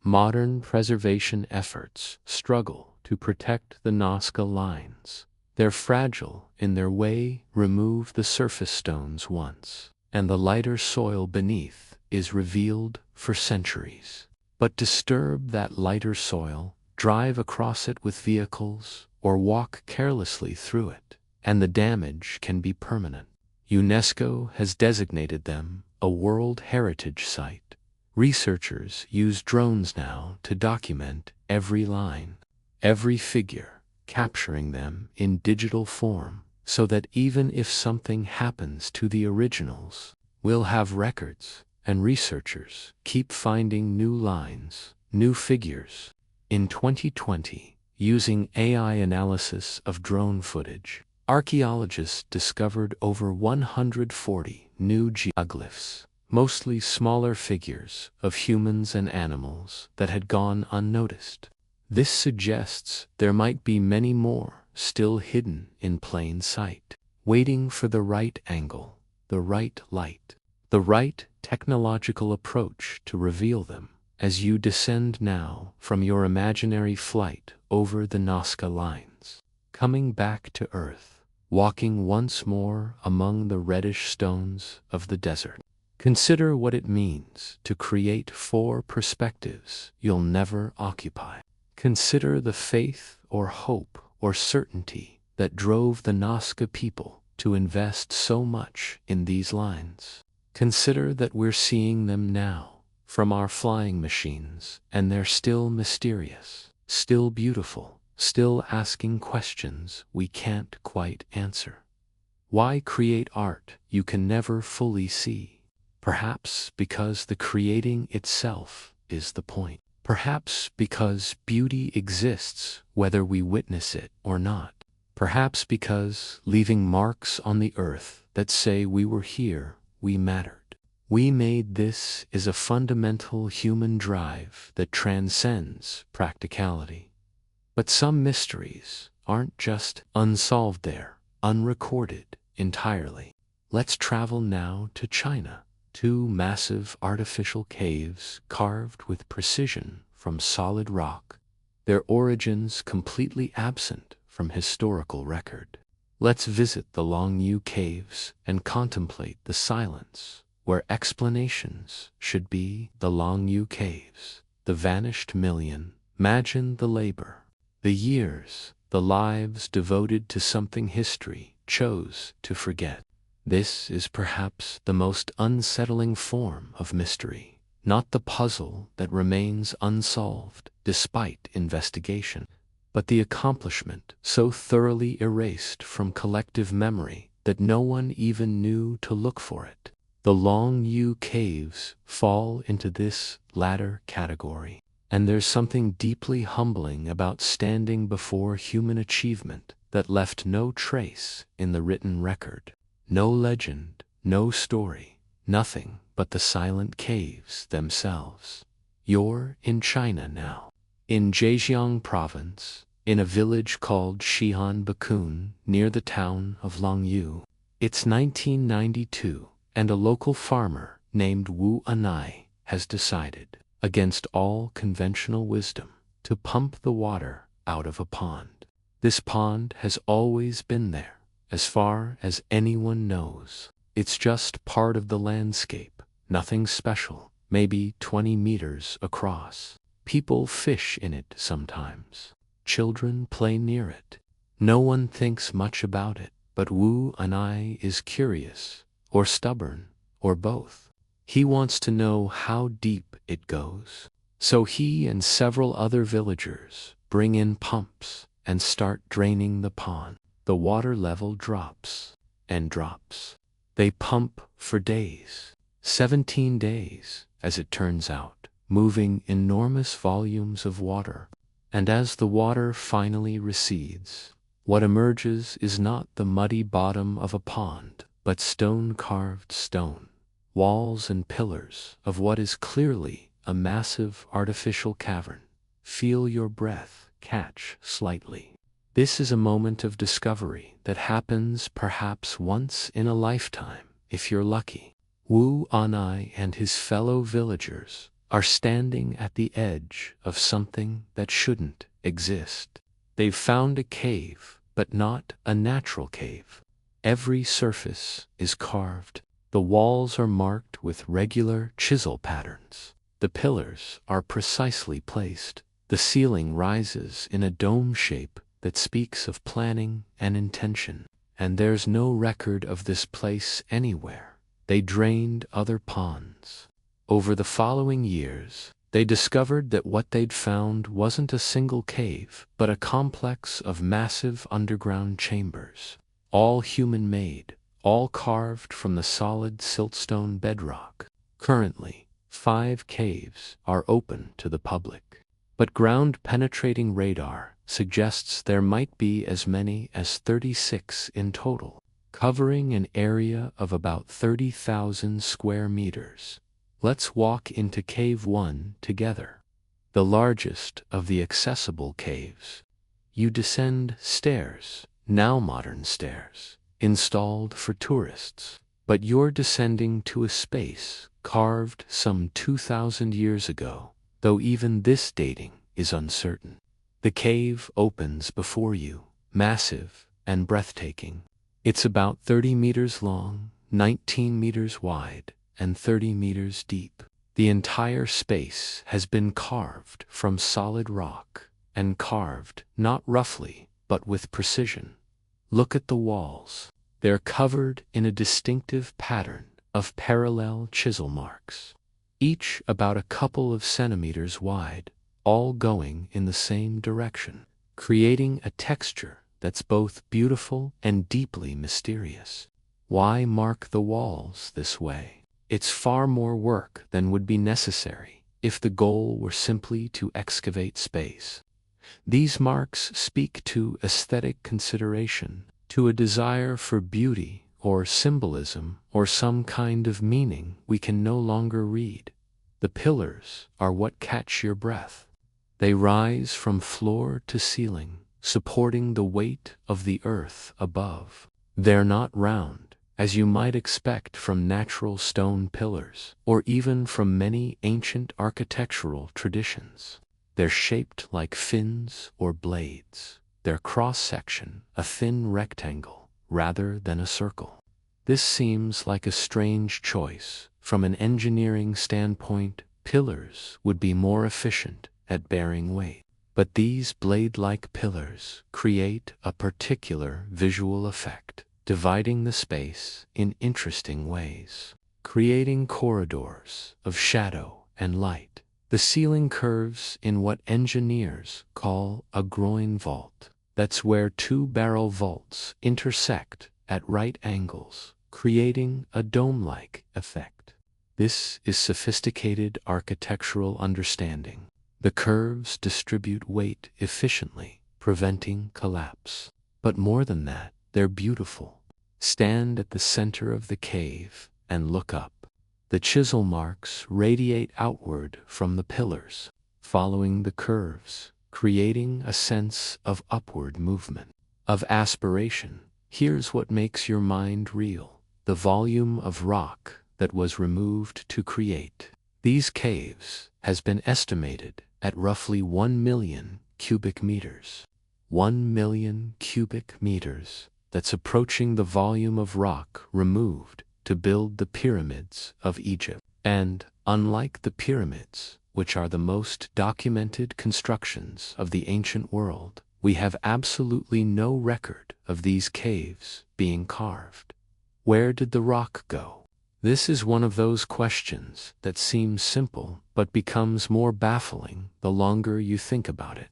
Modern preservation efforts struggle to protect the Nazca lines. They're fragile in their way. Remove the surface stones once, and the lighter soil beneath is revealed for centuries. But disturb that lighter soil, drive across it with vehicles, or walk carelessly through it, and the damage can be permanent. UNESCO has designated them a World Heritage Site. Researchers use drones now to document every line, every figure, capturing them in digital form so that even if something happens to the originals, we'll have records, and researchers keep finding new lines, new figures. In 2020, using AI analysis of drone footage, archaeologists discovered over 140 new geoglyphs, mostly smaller figures of humans and animals that had gone unnoticed. This suggests there might be many more still hidden in plain sight, waiting for the right angle, the right light, the right technological approach to reveal them. As you descend now from your imaginary flight over the Nazca lines, coming back to Earth, walking once more among the reddish stones of the desert, consider what it means to create 4 perspectives you'll never occupy. Consider the faith or hope or certainty that drove the Nazca people to invest so much in these lines. Consider that we're seeing them now from our flying machines, and they're still mysterious, still beautiful, still asking questions we can't quite answer. Why create art you can never fully see? Perhaps because the creating itself is the point. Perhaps because beauty exists whether we witness it or not. Perhaps because leaving marks on the earth that say we were here, we mattered. We made this is a fundamental human drive that transcends practicality. But some mysteries aren't just unsolved there, unrecorded entirely. Let's travel now to China. 2 massive artificial caves carved with precision from solid rock, their origins completely absent from historical record. Let's visit the Longyu Caves and contemplate the silence where explanations should be. The Longyu Caves, the vanished million. Imagine the labor, the years, the lives devoted to something history chose to forget. This is perhaps the most unsettling form of mystery, not the puzzle that remains unsolved despite investigation, but the accomplishment so thoroughly erased from collective memory that no one even knew to look for it. The Longyu Caves fall into this latter category, and there's something deeply humbling about standing before human achievement that left no trace in the written record. No legend, no story, nothing but the silent caves themselves. You're in China now, in Zhejiang province, in a village called Xi'an Bakun near the town of Longyu. It's 1992, and a local farmer named Wu Anai has decided, against all conventional wisdom, to pump the water out of a pond. This pond has always been there. As far as anyone knows, it's just part of the landscape, nothing special, maybe 20 meters across. People fish in it sometimes. Children play near it. No one thinks much about it, but Wu Anai is curious, or stubborn, or both. He wants to know how deep it goes. So he and several other villagers bring in pumps and start draining the pond. The water level drops and drops. They pump for days, 17 days, as it turns out, moving enormous volumes of water. And as the water finally recedes, what emerges is not the muddy bottom of a pond, but stone-carved stone, walls and pillars of what is clearly a massive artificial cavern. Feel your breath catch slightly. This is a moment of discovery that happens perhaps once in a lifetime, if you're lucky. Wu Anai and his fellow villagers are standing at the edge of something that shouldn't exist. They've found a cave, but not a natural cave. Every surface is carved. The walls are marked with regular chisel patterns. The pillars are precisely placed. The ceiling rises in a dome shape that speaks of planning and intention, and there's no record of this place anywhere. They drained other ponds. Over the following years, They discovered that what they'd found wasn't a single cave, but a complex of massive underground chambers, all human-made, all carved from the solid siltstone bedrock. Currently, 5 caves are open to the public, but ground-penetrating radar suggests there might be as many as 36 in total, covering an area of about 30,000 square meters. Let's walk into Cave 1 together, the largest of the accessible caves. You descend stairs, now modern stairs, installed for tourists, but you're descending to a space carved some 2,000 years ago, though even this dating is uncertain. The cave opens before you, massive and breathtaking. It's about 30 meters long, 19 meters wide, and 30 meters deep. The entire space has been carved from solid rock, and carved not roughly, but with precision. Look at the walls. They're covered in a distinctive pattern of parallel chisel marks, each about a couple of centimeters wide, all going in the same direction, creating a texture that's both beautiful and deeply mysterious. Why mark the walls this way? It's far more work than would be necessary if the goal were simply to excavate space. These marks speak to aesthetic consideration, to a desire for beauty or symbolism or some kind of meaning we can no longer read. The pillars are what catch your breath. They rise from floor to ceiling, supporting the weight of the earth above. They're not round, as you might expect from natural stone pillars, or even from many ancient architectural traditions. They're shaped like fins or blades, their cross-section a thin rectangle rather than a circle. This seems like a strange choice. From an engineering standpoint, pillars would be more efficient at bearing weight. But these blade-like pillars create a particular visual effect, dividing the space in interesting ways, creating corridors of shadow and light. The ceiling curves in what engineers call a groin vault. That's where 2 barrel vaults intersect at right angles, creating a dome-like effect. This is sophisticated architectural understanding. The curves distribute weight efficiently, preventing collapse. But more than that, they're beautiful. Stand at the center of the cave and look up. The chisel marks radiate outward from the pillars, following the curves, creating a sense of upward movement, of aspiration. Here's what makes your mind reel: the volume of rock that was removed to create these caves has been estimated at roughly 1 million cubic meters. 1 million cubic meters. That's approaching the volume of rock removed to build the pyramids of Egypt. And, unlike the pyramids, which are the most documented constructions of the ancient world, we have absolutely no record of these caves being carved. Where did the rock go? This is one of those questions that seems simple but becomes more baffling the longer you think about it.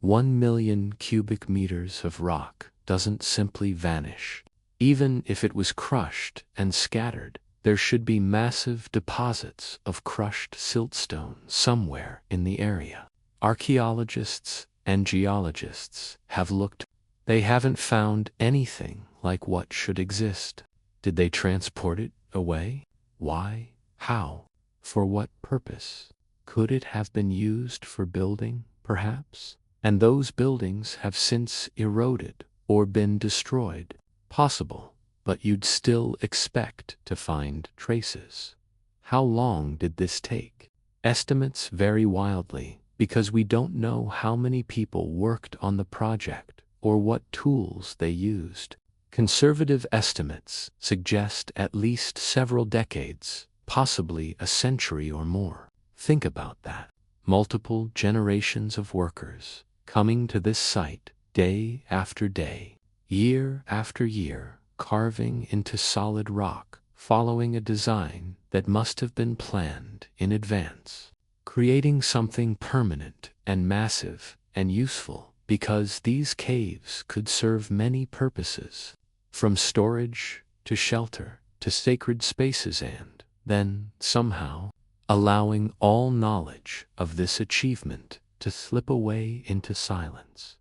1 million cubic meters of rock doesn't simply vanish. Even if it was crushed and scattered, there should be massive deposits of crushed siltstone somewhere in the area. Archaeologists and geologists have looked. They haven't found anything like what should exist. Did they transport it away? Why? How? For what purpose? Could it have been used for building, perhaps? And those buildings have since eroded or been destroyed. Possible, but you'd still expect to find traces. How long did this take? Estimates vary wildly because we don't know how many people worked on the project or what tools they used. Conservative estimates suggest at least several decades, possibly a century or more. Think about that. Multiple generations of workers coming to this site day after day, year after year, carving into solid rock, following a design that must have been planned in advance. creating something permanent and massive and useful, because these caves could serve many purposes, from storage to shelter to sacred spaces, and then, somehow, allowing all knowledge of this achievement to slip away into silence.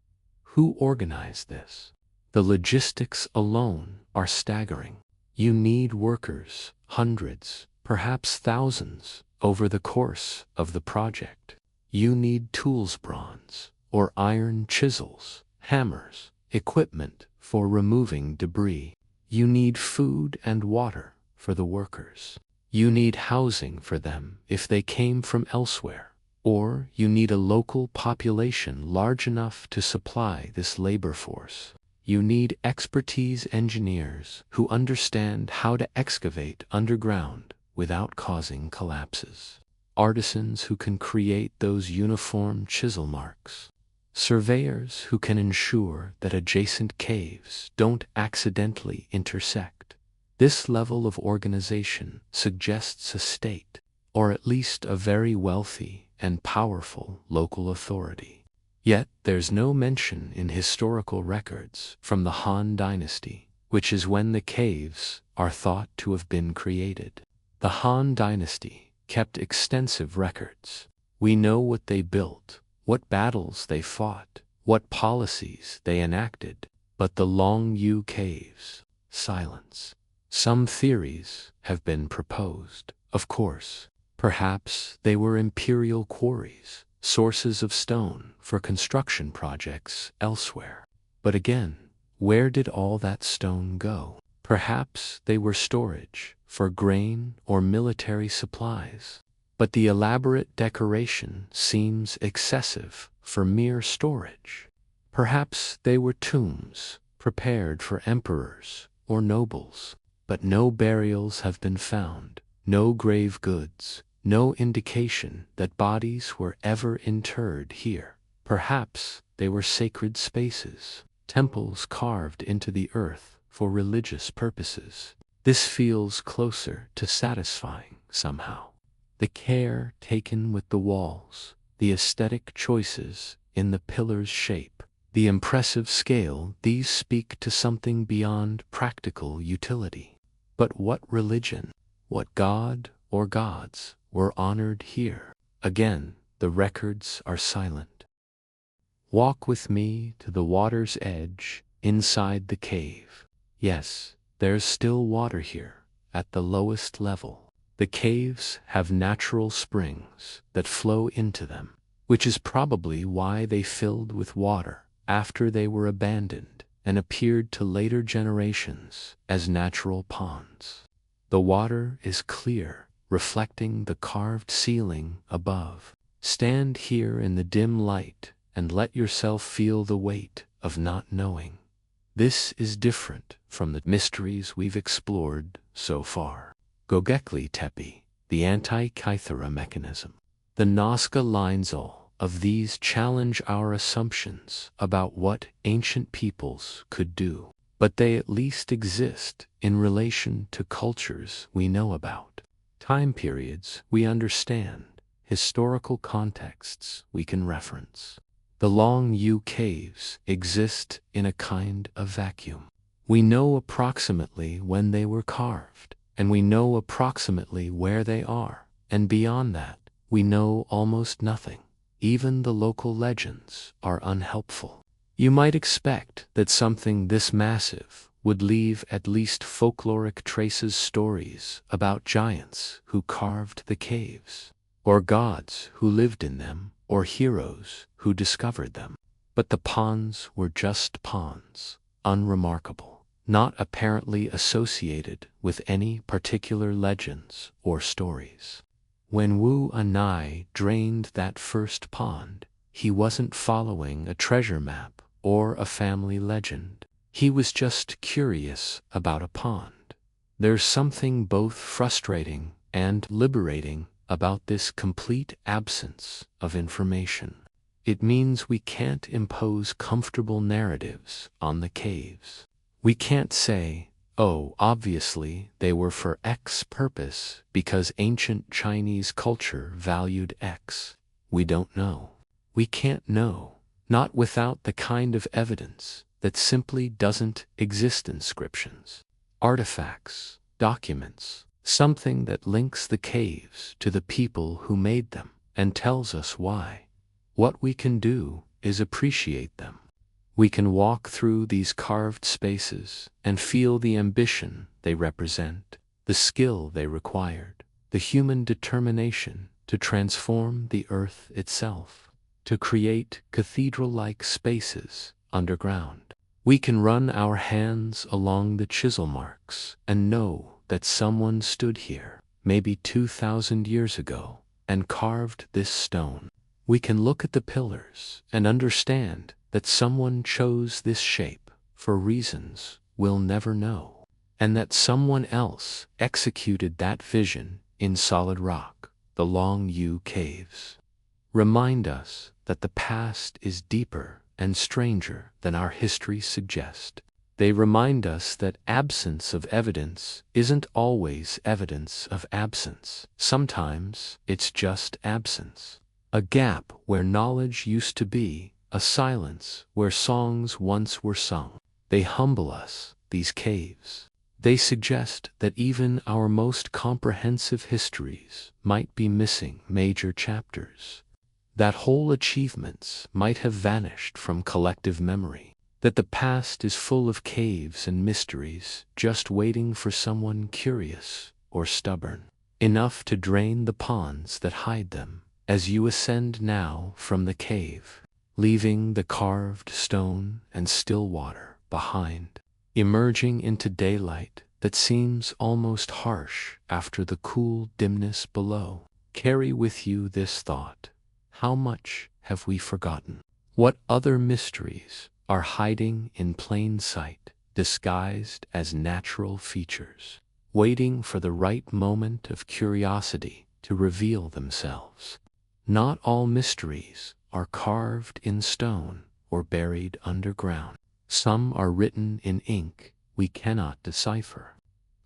Who organized this? The logistics alone are staggering. You need workers, hundreds, perhaps thousands, over the course of the project. You need tools, bronze or iron chisels, hammers, equipment for removing debris. You need food and water for the workers. You need housing for them if they came from elsewhere. Or you need a local population large enough to supply this labor force. You need expertise engineers who understand how to excavate underground without causing collapses. Artisans who can create those uniform chisel marks. Surveyors who can ensure that adjacent caves don't accidentally intersect. This level of organization suggests a state, or at least a very wealthy and powerful local authority. Yet there's no mention in historical records from the Han Dynasty, which is when the caves are thought to have been created. The Han Dynasty kept extensive records. We know what they built, what battles they fought, what policies they enacted, but the Long Yu caves, silence. Some theories have been proposed, of course. Perhaps they were imperial quarries, sources of stone for construction projects elsewhere. But again, where did all that stone go? Perhaps they were storage for grain or military supplies. But the elaborate decoration seems excessive for mere storage. Perhaps they were tombs prepared for emperors or nobles. But no burials have been found, no grave goods, no indication that bodies were ever interred here. Perhaps they were sacred spaces, temples carved into the earth for religious purposes. This feels closer to satisfying somehow. The care taken with the walls, the aesthetic choices in the pillars' shape, the impressive scale, these speak to something beyond practical utility. But what religion, what god or gods were honored here? Again, the records are silent. Walk with me to the water's edge inside the cave. Yes, there's still water here, at the lowest level. The caves have natural springs that flow into them, which is probably why they filled with water after they were abandoned and appeared to later generations as natural ponds. The water is clear, reflecting the carved ceiling above. Stand here in the dim light and let yourself feel the weight of not knowing. This is different from the mysteries we've explored so far. Gogekli Tepe, the Anti-Kythera mechanism. The Nazca lines all of these challenge our assumptions about what ancient peoples could do, but they at least exist in relation to cultures we know about, time periods we understand, historical contexts we can reference. The Long Yu caves exist in a kind of vacuum. We know approximately when they were carved, and we know approximately where they are, and beyond that, we know almost nothing. Even the local legends are unhelpful. You might expect that something this massive would leave at least folkloric traces, stories about giants who carved the caves, or gods who lived in them, or heroes who discovered them. But the ponds were just ponds, unremarkable, not apparently associated with any particular legends or stories. When Wu Anai drained that first pond, he wasn't following a treasure map or a family legend. He was just curious about a pond. There's something both frustrating and liberating about this complete absence of information. It means we can't impose comfortable narratives on the caves. We can't say, Oh, obviously they were for X purpose because ancient Chinese culture valued X. We don't know. We can't know, not without the kind of evidence that simply doesn't exist: inscriptions, artifacts, documents, something that links the caves to the people who made them and tells us why. What we can do is appreciate them. We can walk through these carved spaces and feel the ambition they represent, the skill they required, the human determination to transform the earth itself, to create cathedral-like spaces underground. We can run our hands along the chisel marks and know that someone stood here, maybe 2,000 years ago, and carved this stone. We can look at the pillars and understand that someone chose this shape for reasons we'll never know, and that someone else executed that vision in solid rock, the Long Yu caves. Remind us that the past is deeper and stranger than our history suggests. They remind us that absence of evidence isn't always evidence of absence. Sometimes it's just absence. A gap where knowledge used to be, a silence where songs once were sung. They humble us, these caves. They suggest that even our most comprehensive histories might be missing major chapters, that whole achievements might have vanished from collective memory, that the past is full of caves and mysteries just waiting for someone curious or stubborn enough to drain the ponds that hide them. As you ascend now from the cave, leaving the carved stone and still water behind, emerging into daylight that seems almost harsh after the cool dimness below, carry with you this thought: how much have we forgotten? What other mysteries are hiding in plain sight, disguised as natural features, waiting for the right moment of curiosity to reveal themselves? Not all mysteries are carved in stone or buried underground. Some are written in ink we cannot decipher.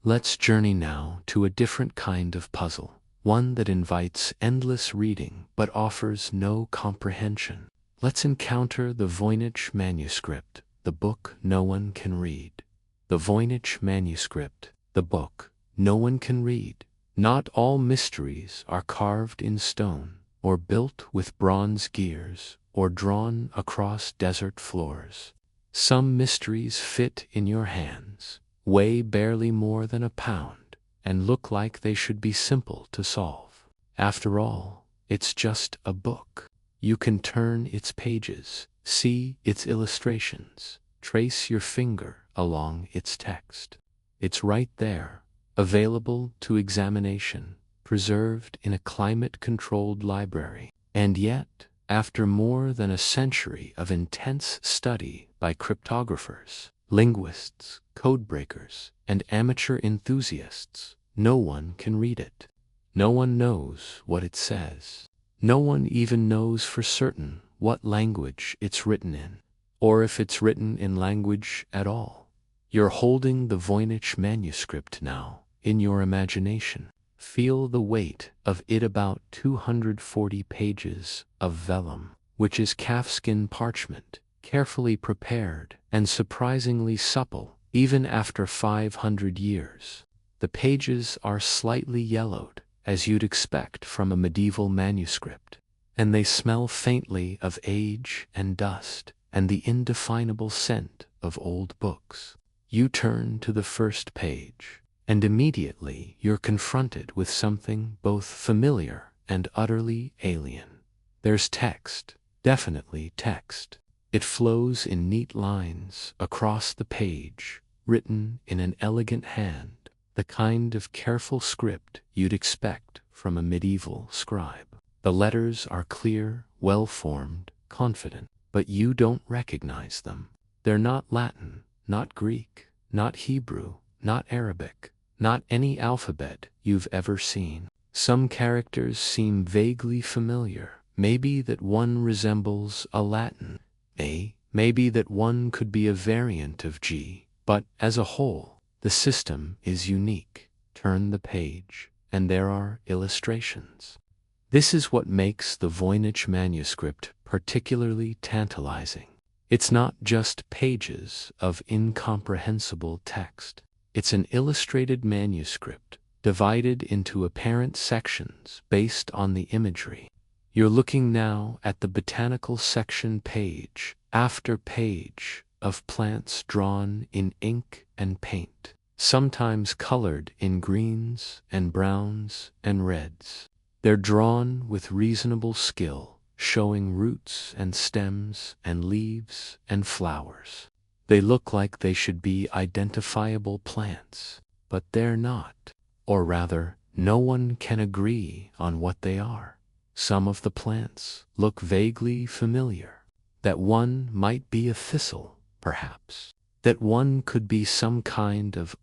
Let's journey now to a different kind of puzzle, one that invites endless reading but offers no comprehension. Let's encounter the Voynich manuscript, the book no one can read. The Voynich manuscript, the book no one can read. Not all mysteries are carved in stone, or built with bronze gears, or drawn across desert floors. Some mysteries fit in your hands, weigh barely more than a pound, and look like they should be simple to solve. After all, it's just a book. You can turn its pages, see its illustrations, trace your finger along its text. It's right there, available to examination, preserved in a climate-controlled library. And yet, after more than a century of intense study by cryptographers, linguists, codebreakers, and amateur enthusiasts, no one can read it. No one knows what it says. No one even knows for certain what language it's written in, or if it's written in language at all. You're holding the Voynich manuscript now, in your imagination. Feel the weight of it, about 240 pages of vellum, which is calfskin parchment, carefully prepared and surprisingly supple, even after 500 years. The pages are slightly yellowed, as you'd expect from a medieval manuscript, and they smell faintly of age and dust and the indefinable scent of old books. You turn to the first page, and immediately you're confronted with something both familiar and utterly alien. There's text, definitely text. It flows in neat lines across the page, written in an elegant hand, the kind of careful script you'd expect from a medieval scribe. The letters are clear, well-formed, confident, but you don't recognize them. They're not Latin, not Greek, not Hebrew, not Arabic, not any alphabet you've ever seen. Some characters seem vaguely familiar. Maybe that one resembles a Latin A, maybe that one could be a variant of G, but as a whole, The system is unique. Turn the page, and there are illustrations. This is what makes the Voynich manuscript particularly tantalizing. It's not just pages of incomprehensible text. It's an illustrated manuscript divided into apparent sections based on the imagery. You're looking now at the botanical section, page after page of plants drawn in ink and paint, sometimes colored in greens and browns and reds. They're drawn with reasonable skill, showing roots and stems and leaves and flowers. They look like they should be identifiable plants, but they're not. Or rather, no one can agree on what they are. Some of the plants look vaguely familiar. That one might be a thistle, perhaps. That one could be some kind of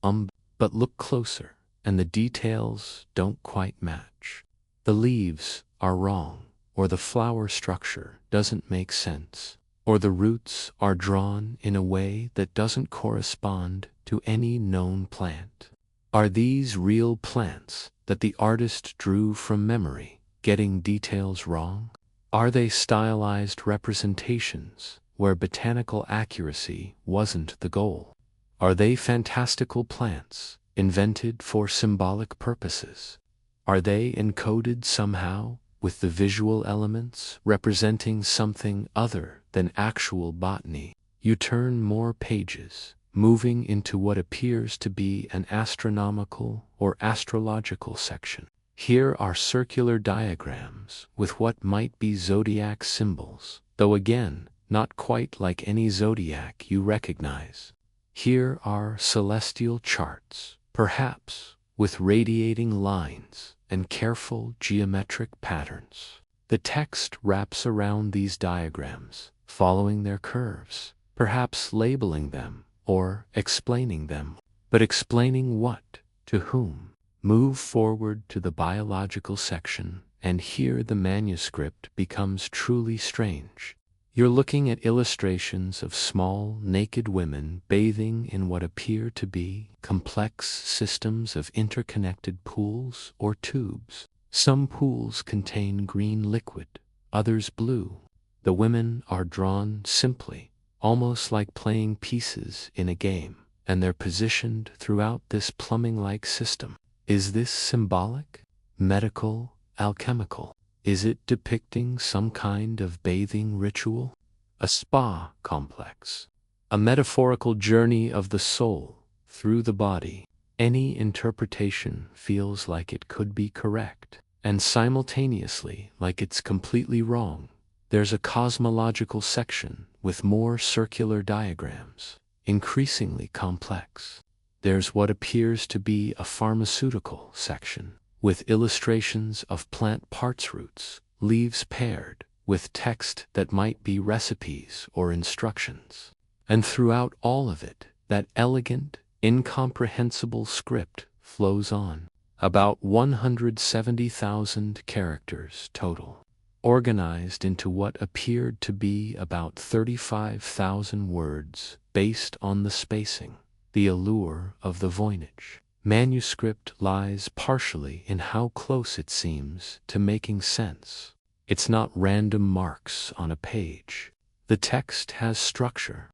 but look closer, and the details don't quite match. The leaves are wrong, or the flower structure doesn't make sense, or the roots are drawn in a way that doesn't correspond to any known plant. Are these real plants that the artist drew from memory, getting details wrong? Are they stylized representations where botanical accuracy wasn't the goal? Are they fantastical plants invented for symbolic purposes? Are they encoded somehow with the visual elements representing something other than actual botany? You turn more pages, moving into what appears to be an astronomical or astrological section. Here are circular diagrams with what might be zodiac symbols, though again, not quite like any zodiac you recognize. Here are celestial charts, perhaps with radiating lines and careful geometric patterns. The text wraps around these diagrams, following their curves, perhaps labeling them or explaining them. But explaining what? To whom? Move forward to the biological section, and here the manuscript becomes truly strange. You're looking at illustrations of small, naked women bathing in what appear to be complex systems of interconnected pools or tubes. Some pools contain green liquid, others blue. The women are drawn simply, almost like playing pieces in a game, and they're positioned throughout this plumbing-like system. Is this symbolic, medical, alchemical? Is it depicting some kind of bathing ritual? A spa complex? A metaphorical journey of the soul through the body? Any interpretation feels like it could be correct, and simultaneously like it's completely wrong. There's a cosmological section with more circular diagrams, increasingly complex. There's what appears to be a pharmaceutical section, with illustrations of plant parts, roots, leaves paired with text that might be recipes or instructions. And throughout all of it, that elegant, incomprehensible script flows on. About 170,000 characters total, organized into what appeared to be about 35,000 words based on the spacing. The allure of the Voynich manuscript lies partially in how close it seems to making sense. It's not random marks on a page. The text has structure.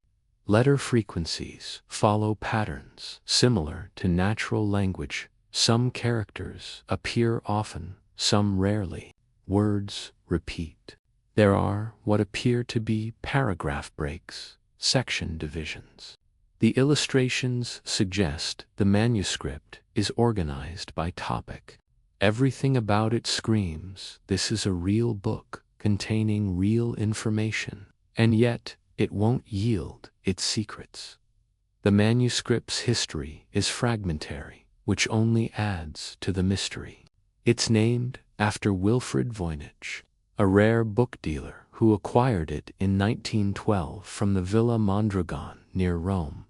Letter frequencies follow patterns similar to natural language. Some characters appear often, some rarely. Words repeat. There are what appear to be paragraph breaks, section divisions. The illustrations suggest the manuscript is organized by topic. Everything about it screams, this is a real book containing real information, and yet it won't yield its secrets. The manuscript's history is fragmentary, which only adds to the mystery. It's named after Wilfrid Voynich, a rare book dealer who acquired it in 1912 from the Villa Mondragon near Rome.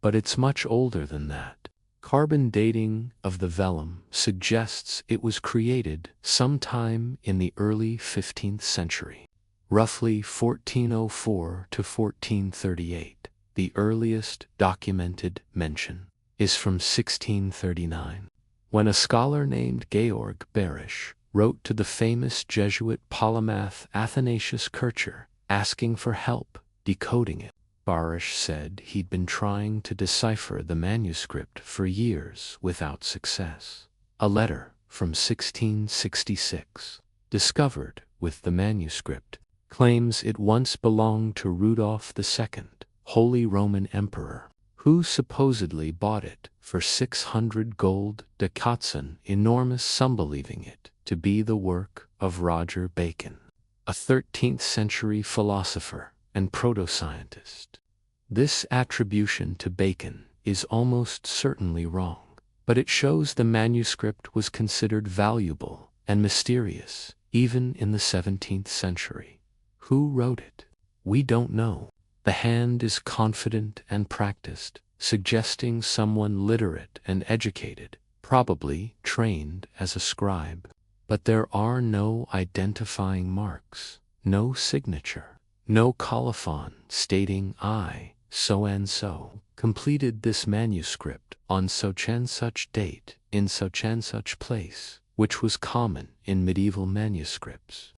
But it's much older than that. Carbon dating of the vellum suggests it was created sometime in the early 15th century, roughly 1404 to 1438, the earliest documented mention. is from 1639, when a scholar named Georg Berisch wrote to the famous Jesuit polymath Athanasius Kircher asking for help decoding it. Berisch said he'd been trying to decipher the manuscript for years without success. A letter from 1666, discovered with the manuscript, claims it once belonged to Rudolph II, Holy Roman Emperor, who supposedly bought it for 600 gold ducats, an enormous sum, believing it to be the work of Roger Bacon, a 13th century philosopher and proto-scientist. This attribution to Bacon is almost certainly wrong, but it shows the manuscript was considered valuable and mysterious even in the 17th century. Who wrote it? We don't know. The hand is confident and practiced, suggesting someone literate and educated, probably trained as a scribe. But there are no identifying marks, no signature, no colophon stating I, so-and-so, completed this manuscript on such-and-such date in such-and-such place, which was common in medieval manuscripts.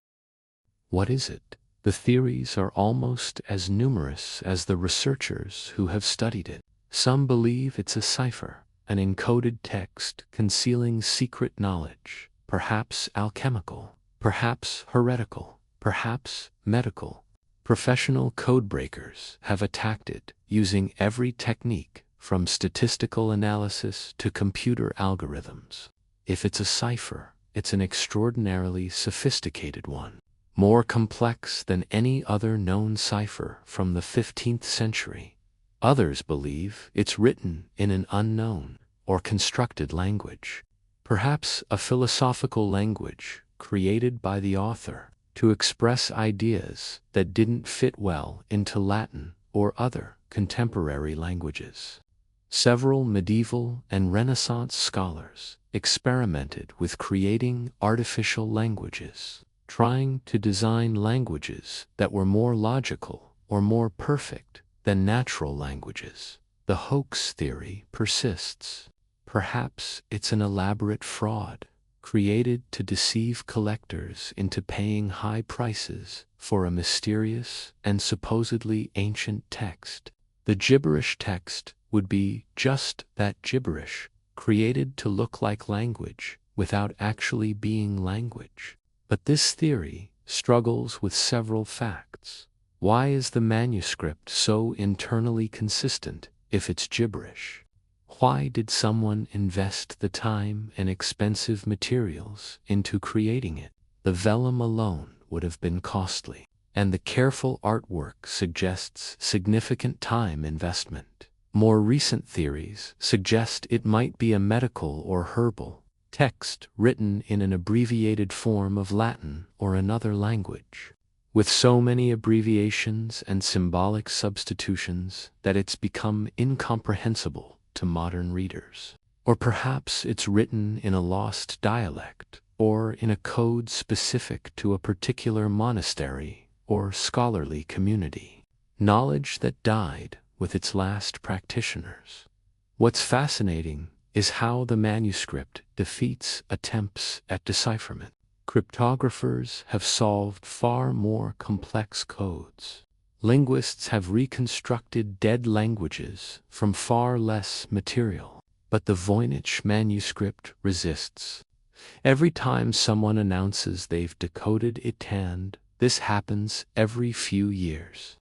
What is it? The theories are almost as numerous as the researchers who have studied it. Some believe it's a cipher, an encoded text concealing secret knowledge, perhaps alchemical, perhaps heretical, perhaps medical. Professional codebreakers have attacked it using every technique from statistical analysis to computer algorithms. If it's a cipher, it's an extraordinarily sophisticated one, more complex than any other known cipher from the 15th century. Others believe it's written in an unknown or constructed language, perhaps a philosophical language created by the author to express ideas that didn't fit well into Latin or other contemporary languages. Several medieval and Renaissance scholars experimented with creating artificial languages, trying to design languages that were more logical or more perfect than natural languages. The hoax theory persists. Perhaps it's an elaborate fraud, created to deceive collectors into paying high prices for a mysterious and supposedly ancient text. The gibberish text would be just that, gibberish, created to look like language without actually being language. But this theory struggles with several facts. Why is the manuscript so internally consistent if it's gibberish? Why did someone invest the time and expensive materials into creating it? The vellum alone would have been costly, and the careful artwork suggests significant time investment. More recent theories suggest it might be a medical or herbal text written in an abbreviated form of Latin or another language, with so many abbreviations and symbolic substitutions that it's become incomprehensible to modern readers. Or perhaps it's written in a lost dialect or in a code specific to a particular monastery or scholarly community. Knowledge that died with its last practitioners. What's fascinating is how the manuscript defeats attempts at decipherment. Cryptographers have solved far more complex codes. Linguists have reconstructed dead languages from far less material. But the Voynich manuscript resists. Every time someone announces they've decoded it, and this happens every few years,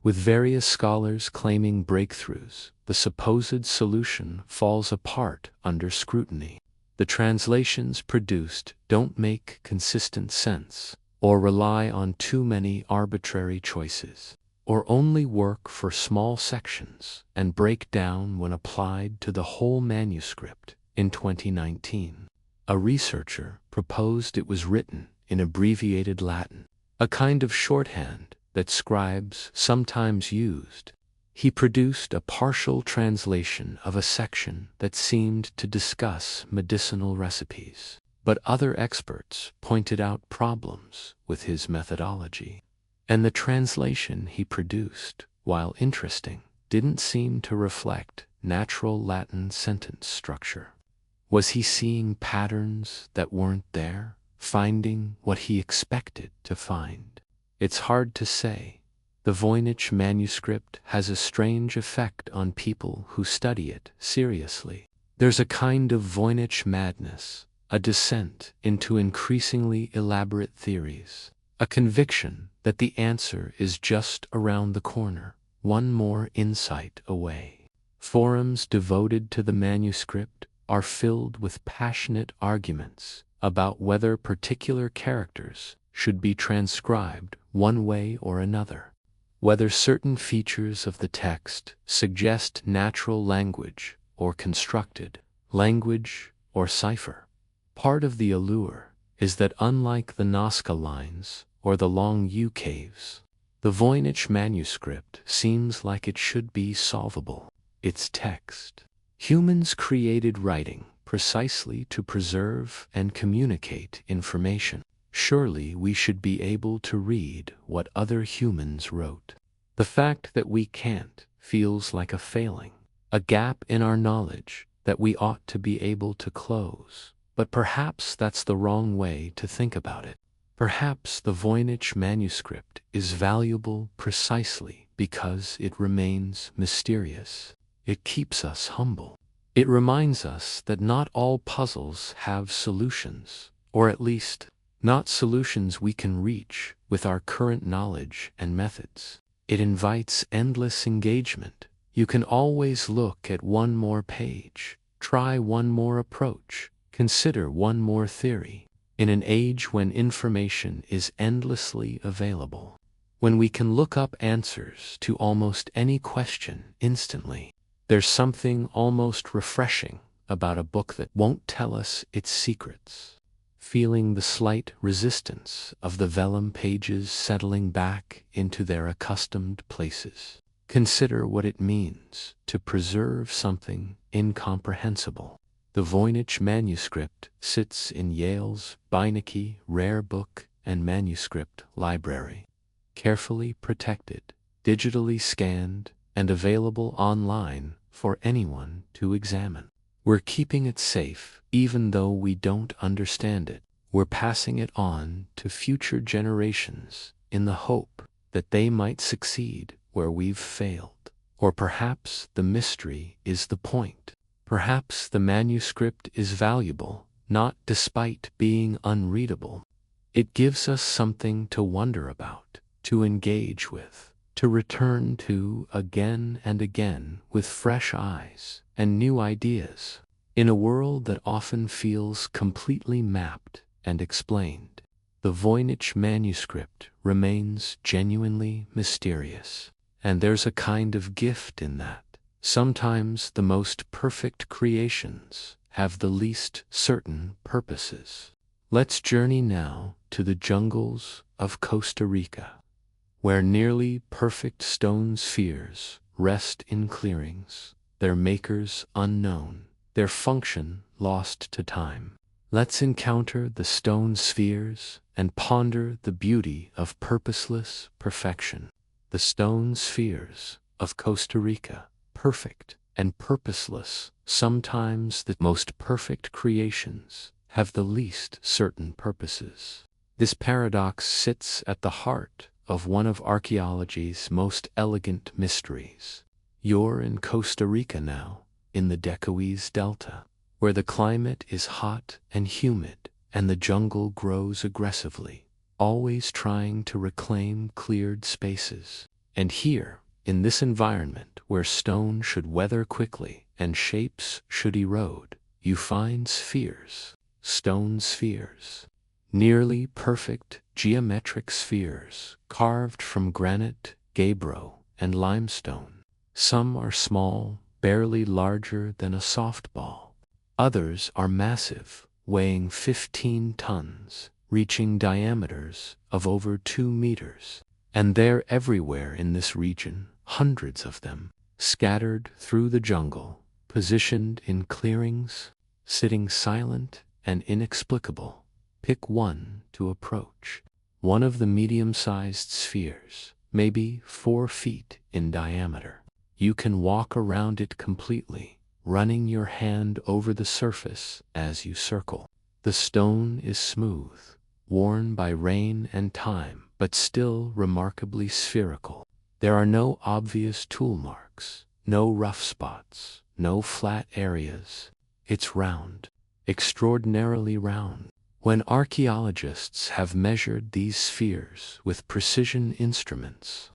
with various scholars claiming breakthroughs, the supposed solution falls apart under scrutiny. The translations produced don't make consistent sense, or rely on too many arbitrary choices, or only work for small sections and break down when applied to the whole manuscript. In 2019, a researcher proposed it was written in abbreviated Latin, a kind of shorthand that scribes sometimes used. He produced a partial translation of a section that seemed to discuss medicinal recipes, but other experts pointed out problems with his methodology. And the translation he produced, while interesting, didn't seem to reflect natural Latin sentence structure. Was he seeing patterns that weren't there, finding what he expected to find? It's hard to say. The Voynich manuscript has a strange effect on people who study it seriously. There's a kind of Voynich madness, a descent into increasingly elaborate theories, a conviction that the answer is just around the corner, one more insight away. Forums devoted to the manuscript are filled with passionate arguments about whether particular characters should be transcribed one way or another, whether certain features of the text suggest natural language or constructed language or cipher. Part of the allure is that unlike the Nazca lines or the long U caves, the Voynich manuscript seems like it should be solvable. Its text. Humans created writing precisely to preserve and communicate information. Surely we should be able to read what other humans wrote. The fact that we can't feels like a failing, a gap in our knowledge that we ought to be able to close. But perhaps that's the wrong way to think about it. Perhaps the Voynich manuscript is valuable precisely because it remains mysterious. It keeps us humble. It reminds us that not all puzzles have solutions, or at least, not solutions we can reach with our current knowledge and methods. It invites endless engagement. You can always look at one more page, try one more approach, consider one more theory. In an age when information is endlessly available, when we can look up answers to almost any question instantly, there's something almost refreshing about a book that won't tell us its secrets. Feeling the slight resistance of the vellum pages settling back into their accustomed places. Consider what it means to preserve something incomprehensible. The Voynich manuscript sits in Yale's Beinecke Rare Book and Manuscript Library, carefully protected, digitally scanned, and available online for anyone to examine. We're keeping it safe, even though we don't understand it. We're passing it on to future generations in the hope that they might succeed where we've failed. Or perhaps the mystery is the point. Perhaps the manuscript is valuable, not despite being unreadable. It gives us something to wonder about, to engage with, to return to again and again with fresh eyes and new ideas. In a world that often feels completely mapped and explained, the Voynich manuscript remains genuinely mysterious. And there's a kind of gift in that. Sometimes the most perfect creations have the least certain purposes. Let's journey now to the jungles of Costa Rica, where nearly perfect stone spheres rest in clearings, their makers unknown, their function lost to time. Let's encounter the stone spheres and ponder the beauty of purposeless perfection. The stone spheres of Costa Rica, perfect and purposeless. Sometimes the most perfect creations have the least certain purposes. This paradox sits at the heart of one of archaeology's most elegant mysteries. You're in Costa Rica now, in the Decoys Delta, where the climate is hot and humid and the jungle grows aggressively, always trying to reclaim cleared spaces. And here, in this environment where stone should weather quickly and shapes should erode, you find spheres, stone spheres, nearly perfect geometric spheres carved from granite, gabbro, and limestone. Some are small, barely larger than a softball. Others are massive, weighing 15 tons, reaching diameters of over 2 meters. And they're everywhere in this region, hundreds of them, scattered through the jungle, positioned in clearings, sitting silent and inexplicable. Pick one to approach. One of the medium-sized spheres, maybe 4 feet in diameter. You can walk around it completely, running your hand over the surface as you circle. The stone is smooth, worn by rain and time, but still remarkably spherical. There are no obvious tool marks, no rough spots, no flat areas. It's round, extraordinarily round. When archaeologists have measured these spheres with precision instruments,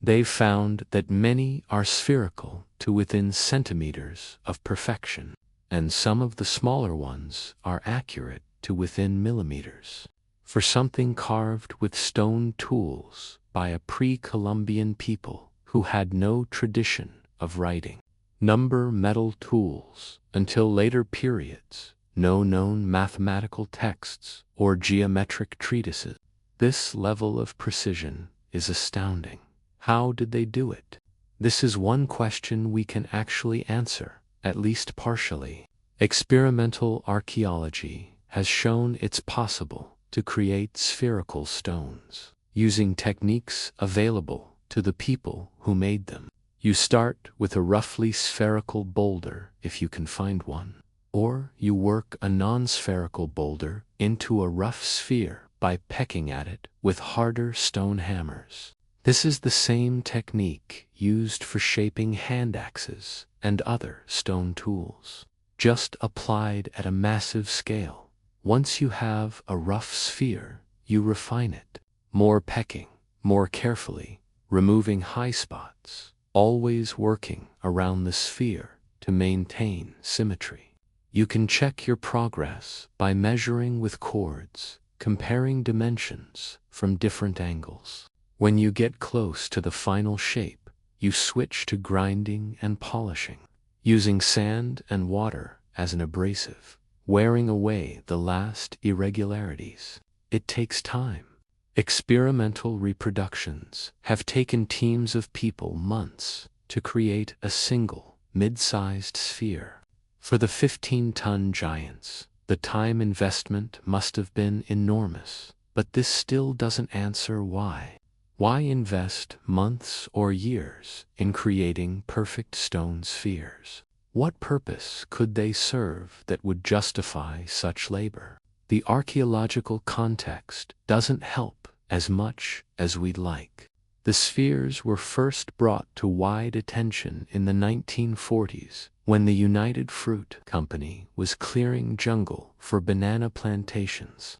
they've found that many are spherical to within centimeters of perfection, and some of the smaller ones are accurate to within millimeters. For something carved with stone tools by a pre-Columbian people who had no tradition of writing, metal tools until later periods, no known mathematical texts or geometric treatises. This level of precision is astounding. How did they do it? This is one question we can actually answer, at least partially. Experimental archaeology has shown it's possible to create spherical stones using techniques available to the people who made them. You start with a roughly spherical boulder if you can find one, or you work a non-spherical boulder into a rough sphere by pecking at it with harder stone hammers. This is the same technique used for shaping hand axes and other stone tools, just applied at a massive scale. Once you have a rough sphere, you refine it. More pecking, more carefully, removing high spots, always working around the sphere to maintain symmetry. You can check your progress by measuring with cords, comparing dimensions from different angles. When you get close to the final shape, you switch to grinding and polishing, using sand and water as an abrasive, wearing away the last irregularities. It takes time. Experimental reproductions have taken teams of people months to create a single, mid-sized sphere. For the 15-ton giants, the time investment must have been enormous, but this still doesn't answer why. Why invest months or years in creating perfect stone spheres? What purpose could they serve that would justify such labor? The archaeological context doesn't help as much as we'd like. The spheres were first brought to wide attention in the 1940s when the United Fruit Company was clearing jungle for banana plantations.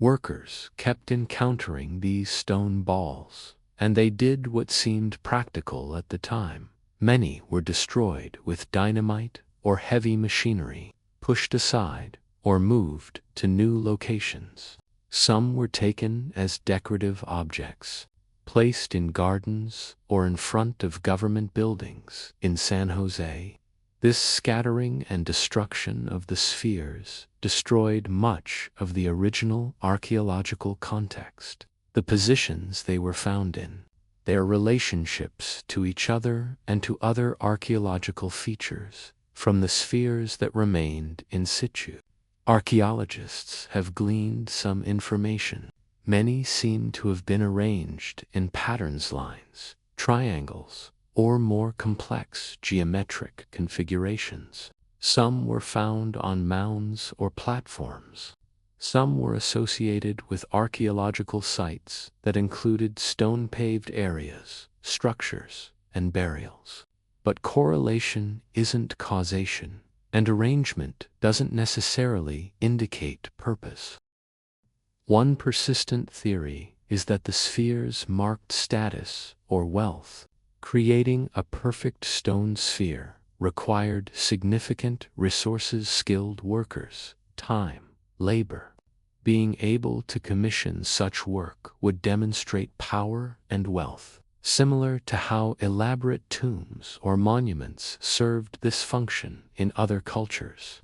Workers kept encountering these stone balls, and they did what seemed practical at the time. Many were destroyed with dynamite or heavy machinery, pushed aside, or moved to new locations. Some were taken as decorative objects, placed in gardens or in front of government buildings in San Jose. This scattering and destruction of the spheres destroyed much of the original archaeological context, the positions they were found in, their relationships to each other and to other archaeological features from the spheres that remained in situ. Archaeologists have gleaned some information. Many seem to have been arranged in patterns lines, triangles, or more complex geometric configurations. Some were found on mounds or platforms. Some were associated with archaeological sites that included stone-paved areas, structures, and burials. But correlation isn't causation, and arrangement doesn't necessarily indicate purpose. One persistent theory is that the spheres marked status or wealth. Creating a perfect stone sphere required significant resources, skilled workers, time, labor. Being able to commission such work would demonstrate power and wealth, similar to how elaborate tombs or monuments served this function in other cultures.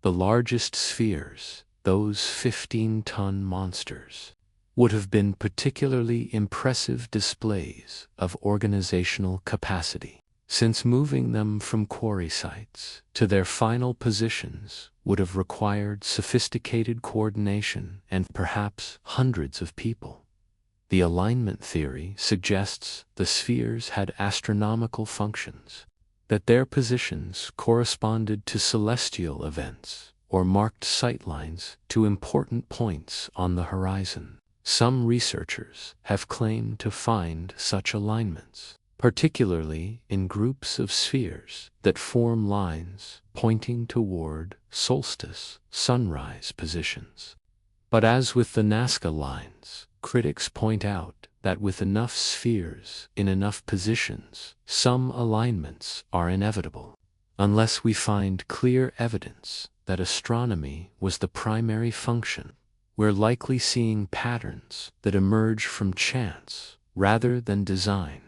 The largest spheres, those 15-ton monsters, would have been particularly impressive displays of organizational capacity, since moving them from quarry sites to their final positions would have required sophisticated coordination and perhaps hundreds of people. The alignment theory suggests the spheres had astronomical functions, that their positions corresponded to celestial events or marked sightlines to important points on the horizon. Some researchers have claimed to find such alignments, particularly in groups of spheres that form lines pointing toward solstice, sunrise positions. But as with the Nazca lines, critics point out that with enough spheres in enough positions, some alignments are inevitable. Unless we find clear evidence that astronomy was the primary function, we're likely seeing patterns that emerge from chance rather than design.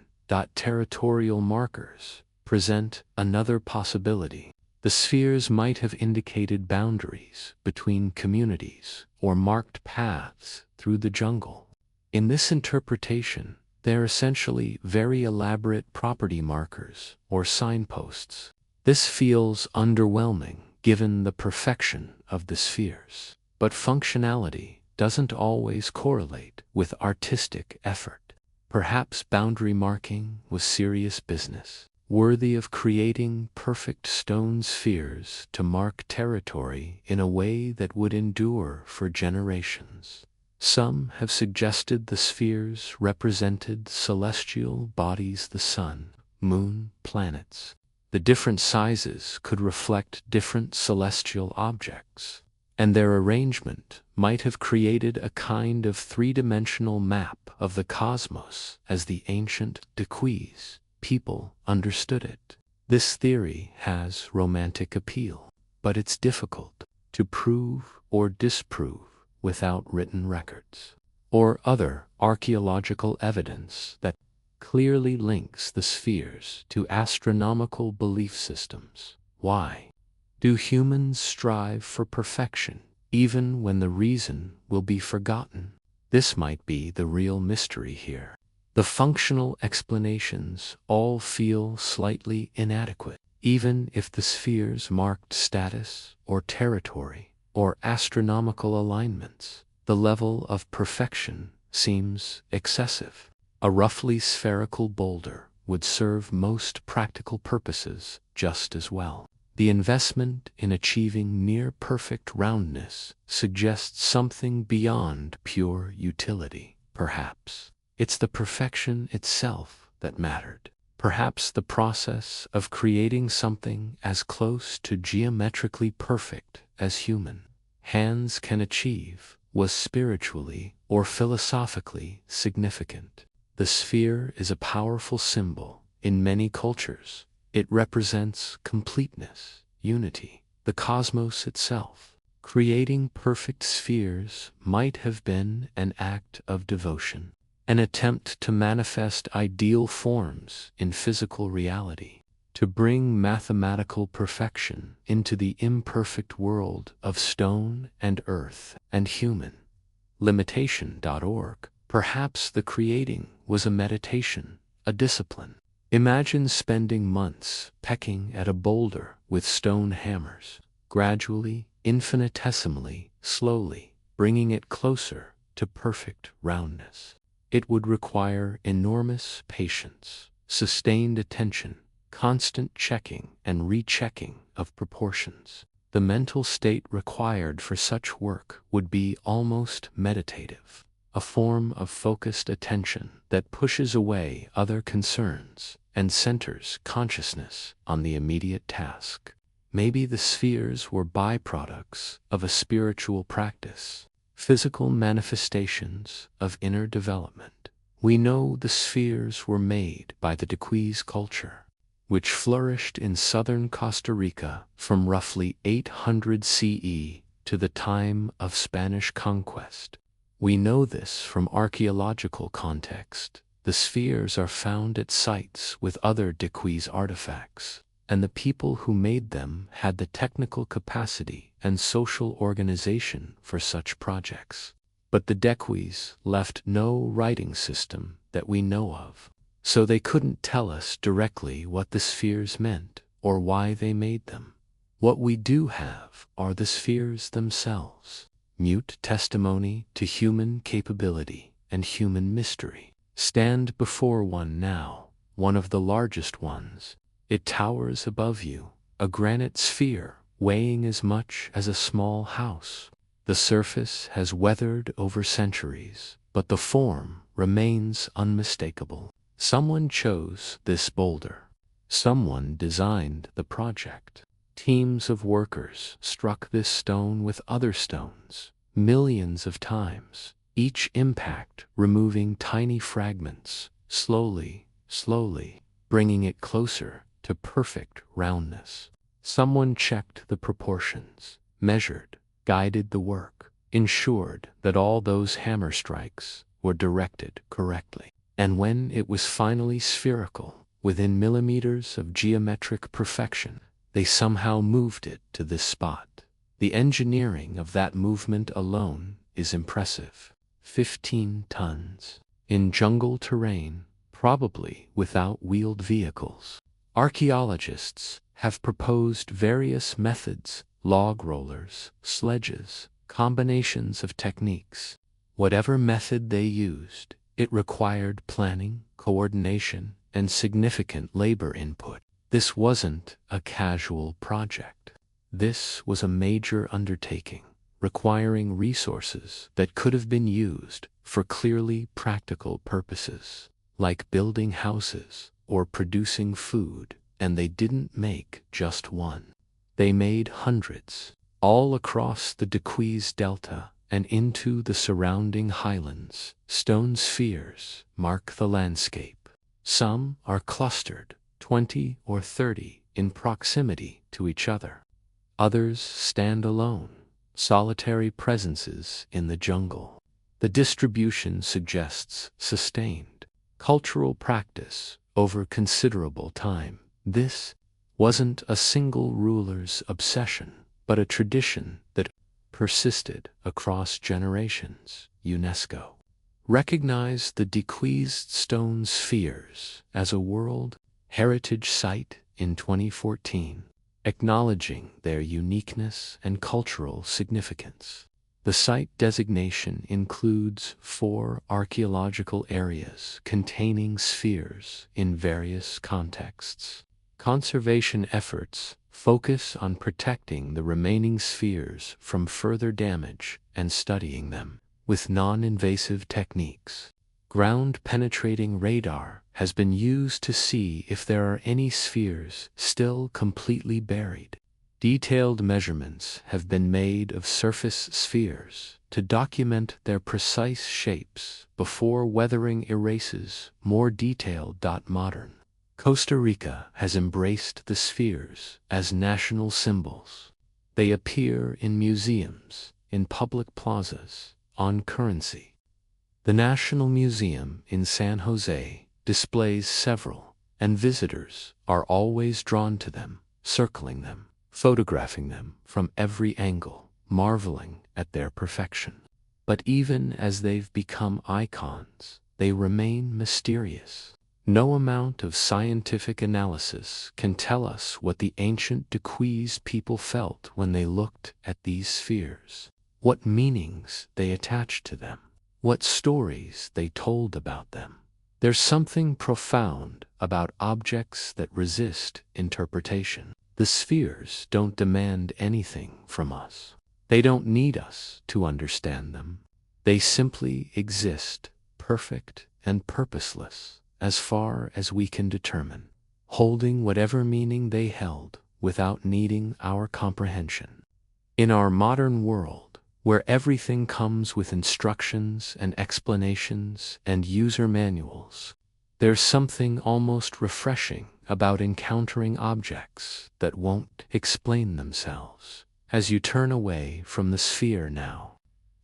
Territorial markers present another possibility. The spheres might have indicated boundaries between communities or marked paths through the jungle. In this interpretation, they're essentially very elaborate property markers or signposts. This feels underwhelming given the perfection of the spheres, but functionality doesn't always correlate with artistic effort. Perhaps boundary marking was serious business, worthy of creating perfect stone spheres to mark territory in a way that would endure for generations. Some have suggested the spheres represented celestial bodies, the sun, moon, planets. The different sizes could reflect different celestial objects, and their arrangement might have created a kind of three-dimensional map of the cosmos as the ancient Dequees people understood it. This theory has romantic appeal, but it's difficult to prove or disprove without written records or other archaeological evidence that clearly links the spheres to astronomical belief systems. Why do humans strive for perfection even when the reason will be forgotten? This might be the real mystery here. The functional explanations all feel slightly inadequate, even if the spheres marked status or territory or astronomical alignments. The level of perfection seems excessive. A roughly spherical boulder would serve most practical purposes just as well. The investment in achieving near-perfect roundness suggests something beyond pure utility. Perhaps it's the perfection itself that mattered. Perhaps the process of creating something as close to geometrically perfect as human hands can achieve was spiritually or philosophically significant. The sphere is a powerful symbol in many cultures. It represents completeness, unity, the cosmos itself. Creating perfect spheres might have been an act of devotion, an attempt to manifest ideal forms in physical reality, to bring mathematical perfection into the imperfect world of stone and earth and human limitation.org. Perhaps the creating was a meditation, a discipline. Imagine spending months pecking at a boulder with stone hammers, gradually, infinitesimally, slowly, bringing it closer to perfect roundness. It would require enormous patience, sustained attention, constant checking and rechecking of proportions. The mental state required for such work would be almost meditative, a form of focused attention that pushes away other concerns and centers consciousness on the immediate task. Maybe the spheres were byproducts of a spiritual practice, physical manifestations of inner development. We know the spheres were made by the Dequees culture, which flourished in southern Costa Rica from roughly 800 CE to the time of Spanish conquest. We know this from archaeological context. The spheres are found at sites with other Dequees artifacts, and the people who made them had the technical capacity and social organization for such projects. But the Dequees left no writing system that we know of, so they couldn't tell us directly what the spheres meant or why they made them. What we do have are the spheres themselves, mute testimony to human capability, and human mystery. Stand before one now, one of the largest ones. It towers above you, a granite sphere weighing as much as a small house. The surface has weathered over centuries, but the form remains unmistakable. Someone chose this boulder. Someone designed the project. Teams of workers struck this stone with other stones, millions of times, each impact removing tiny fragments, slowly, bringing it closer to perfect roundness. Someone checked the proportions, measured, guided the work, ensured that all those hammer strikes were directed correctly. And when it was finally spherical, within millimeters of geometric perfection, they somehow moved it to this spot. The engineering of that movement alone is impressive. 15 tons. In jungle terrain, probably without wheeled vehicles. Archaeologists have proposed various methods: log rollers, sledges, combinations of techniques. Whatever method they used, it required planning, coordination, and significant labor input. This wasn't a casual project. This was a major undertaking, requiring resources that could have been used for clearly practical purposes, like building houses or producing food, and they didn't make just one. They made hundreds, all across the Dequees Delta and into the surrounding highlands. Stone spheres mark the landscape. Some are clustered, 20 or 30, in proximity to each other. Others stand alone, solitary presences in the jungle. The distribution suggests sustained cultural practice over considerable time. This wasn't a single ruler's obsession, but a tradition that persisted across generations. UNESCO recognized the Dequees stone spheres as a World Heritage Site in 2014, acknowledging their uniqueness and cultural significance. The site designation includes 4 archaeological areas containing spheres in various contexts. Conservation efforts focus on protecting the remaining spheres from further damage and studying them with non-invasive techniques. Ground-penetrating radar has been used to see if there are any spheres still completely buried. Detailed measurements have been made of surface spheres to document their precise shapes before weathering erases more detailed. Modern Costa Rica has embraced the spheres as national symbols. They appear in museums, in public plazas, on currency. The National Museum in San Jose displays several, and visitors are always drawn to them, circling them, photographing them from every angle, marveling at their perfection. But even as they've become icons, they remain mysterious. No amount of scientific analysis can tell us what the ancient Dequees people felt when they looked at these spheres, what meanings they attached to them, what stories they told about them. There's something profound about objects that resist interpretation. The spheres don't demand anything from us. They don't need us to understand them. They simply exist, perfect and purposeless, as far as we can determine, holding whatever meaning they held without needing our comprehension. In our modern world, where everything comes with instructions and explanations and user manuals, there's something almost refreshing about encountering objects that won't explain themselves. As you turn away from the sphere now,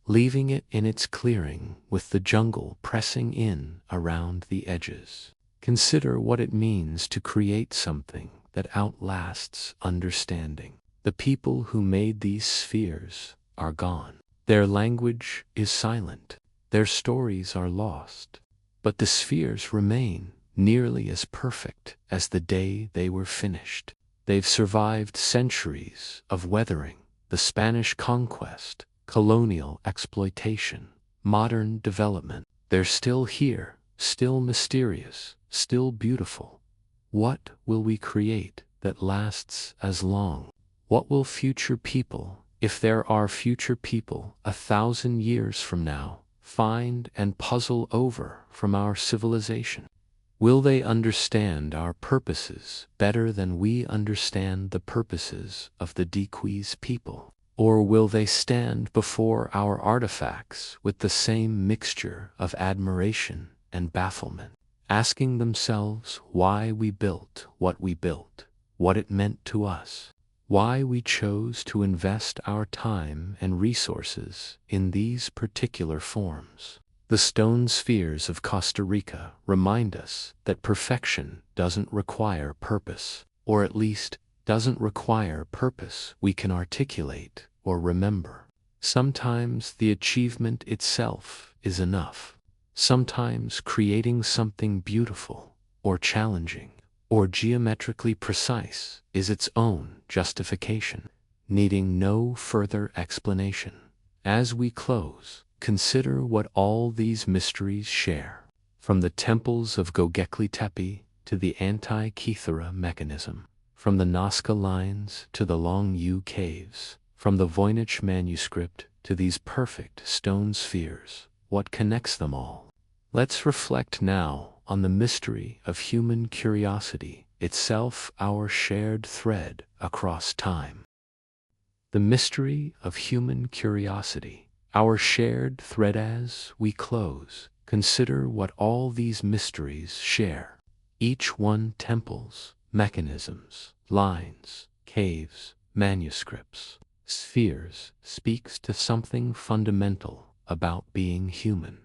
leaving it in its clearing with the jungle pressing in around the edges, consider what it means to create something that outlasts understanding. The people who made these spheres are gone. Their language is silent. Their stories are lost. But the spheres remain nearly as perfect as the day they were finished. They've survived centuries of weathering, the Spanish conquest, colonial exploitation, modern development. They're still here, still mysterious, still beautiful. What will we create that lasts as long? What will future people, if there are future people 1,000 years from now, find and puzzle over from our civilization? Will they understand our purposes better than we understand the purposes of the Dequees people? Or will they stand before our artifacts with the same mixture of admiration and bafflement, asking themselves why we built what we built, what it meant to us, why we chose to invest our time and resources in these particular forms? The stone spheres of Costa Rica remind us that perfection doesn't require purpose, or at least doesn't require purpose we can articulate or remember. Sometimes the achievement itself is enough. Sometimes creating something beautiful, or challenging, or geometrically precise is its own justification, needing no further explanation. As we close, consider what all these mysteries share, from the temples of Göbekli Tepe to the Antikythera mechanism, from the Nazca lines to the Long U caves, from the Voynich manuscript to these perfect stone spheres. What connects them all? Let's reflect now on the mystery of human curiosity, itself our shared thread across time. The mystery of human curiosity, our shared thread. As we close, consider what all these mysteries share. Each one: temples, mechanisms, lines, caves, manuscripts, spheres, speaks to something fundamental about being human.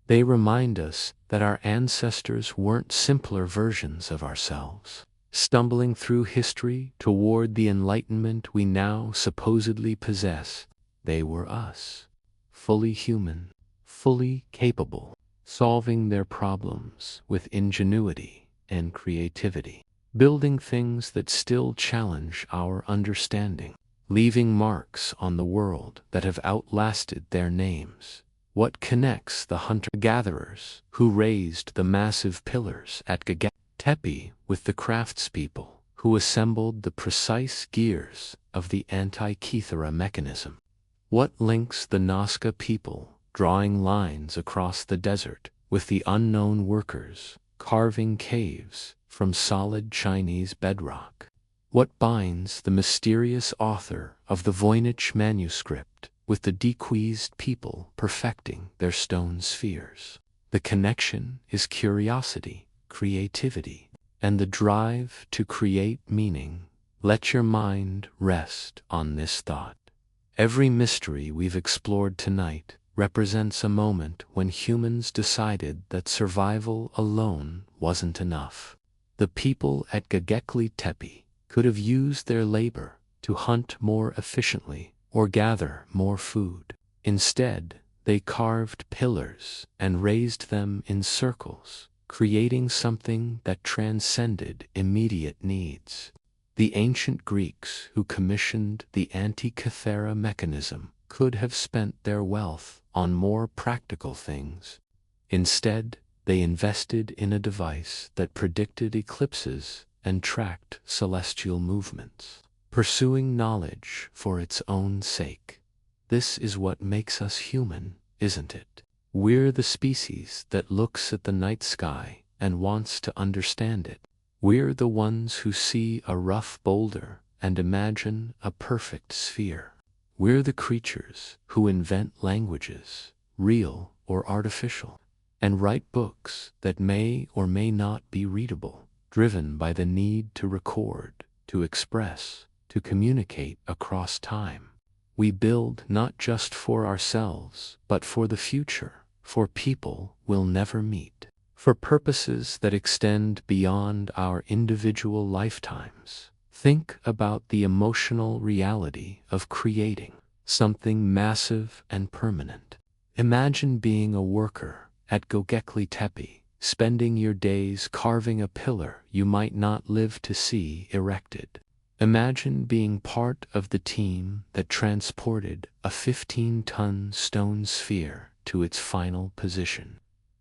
They remind us that our ancestors weren't simpler versions of ourselves, stumbling through history toward the enlightenment we now supposedly possess. They were us, fully human, fully capable, solving their problems with ingenuity and creativity, building things that still challenge our understanding, leaving marks on the world that have outlasted their names. What connects the hunter-gatherers who raised the massive pillars at Göbekli Tepe with the craftspeople who assembled the precise gears of the Antikythera mechanism? What links the Nazca people drawing lines across the desert with the unknown workers carving caves from solid Chinese bedrock? What binds the mysterious author of the Voynich manuscript with the Dequees people perfecting their stone spheres? The connection is curiosity, creativity, and the drive to create meaning. Let your mind rest on this thought. Every mystery we've explored tonight represents a moment when humans decided that survival alone wasn't enough. The people at Göbekli Tepe could have used their labor to hunt more efficiently or gather more food. Instead, they carved pillars and raised them in circles, creating something that transcended immediate needs. The ancient Greeks who commissioned the Antikythera mechanism could have spent their wealth on more practical things. Instead, they invested in a device that predicted eclipses and tracked celestial movements, pursuing knowledge for its own sake. This is what makes us human, isn't it? We're the species that looks at the night sky and wants to understand it. We're the ones who see a rough boulder and imagine a perfect sphere. We're the creatures who invent languages, real or artificial, and write books that may or may not be readable, driven by the need to record, to express, to communicate across time. We build not just for ourselves, but for the future, for people we'll never meet, for purposes that extend beyond our individual lifetimes. Think about the emotional reality of creating something massive and permanent. Imagine being a worker at Göbekli Tepe, spending your days carving a pillar you might not live to see erected. Imagine being part of the team that transported a 15-ton stone sphere to its final position.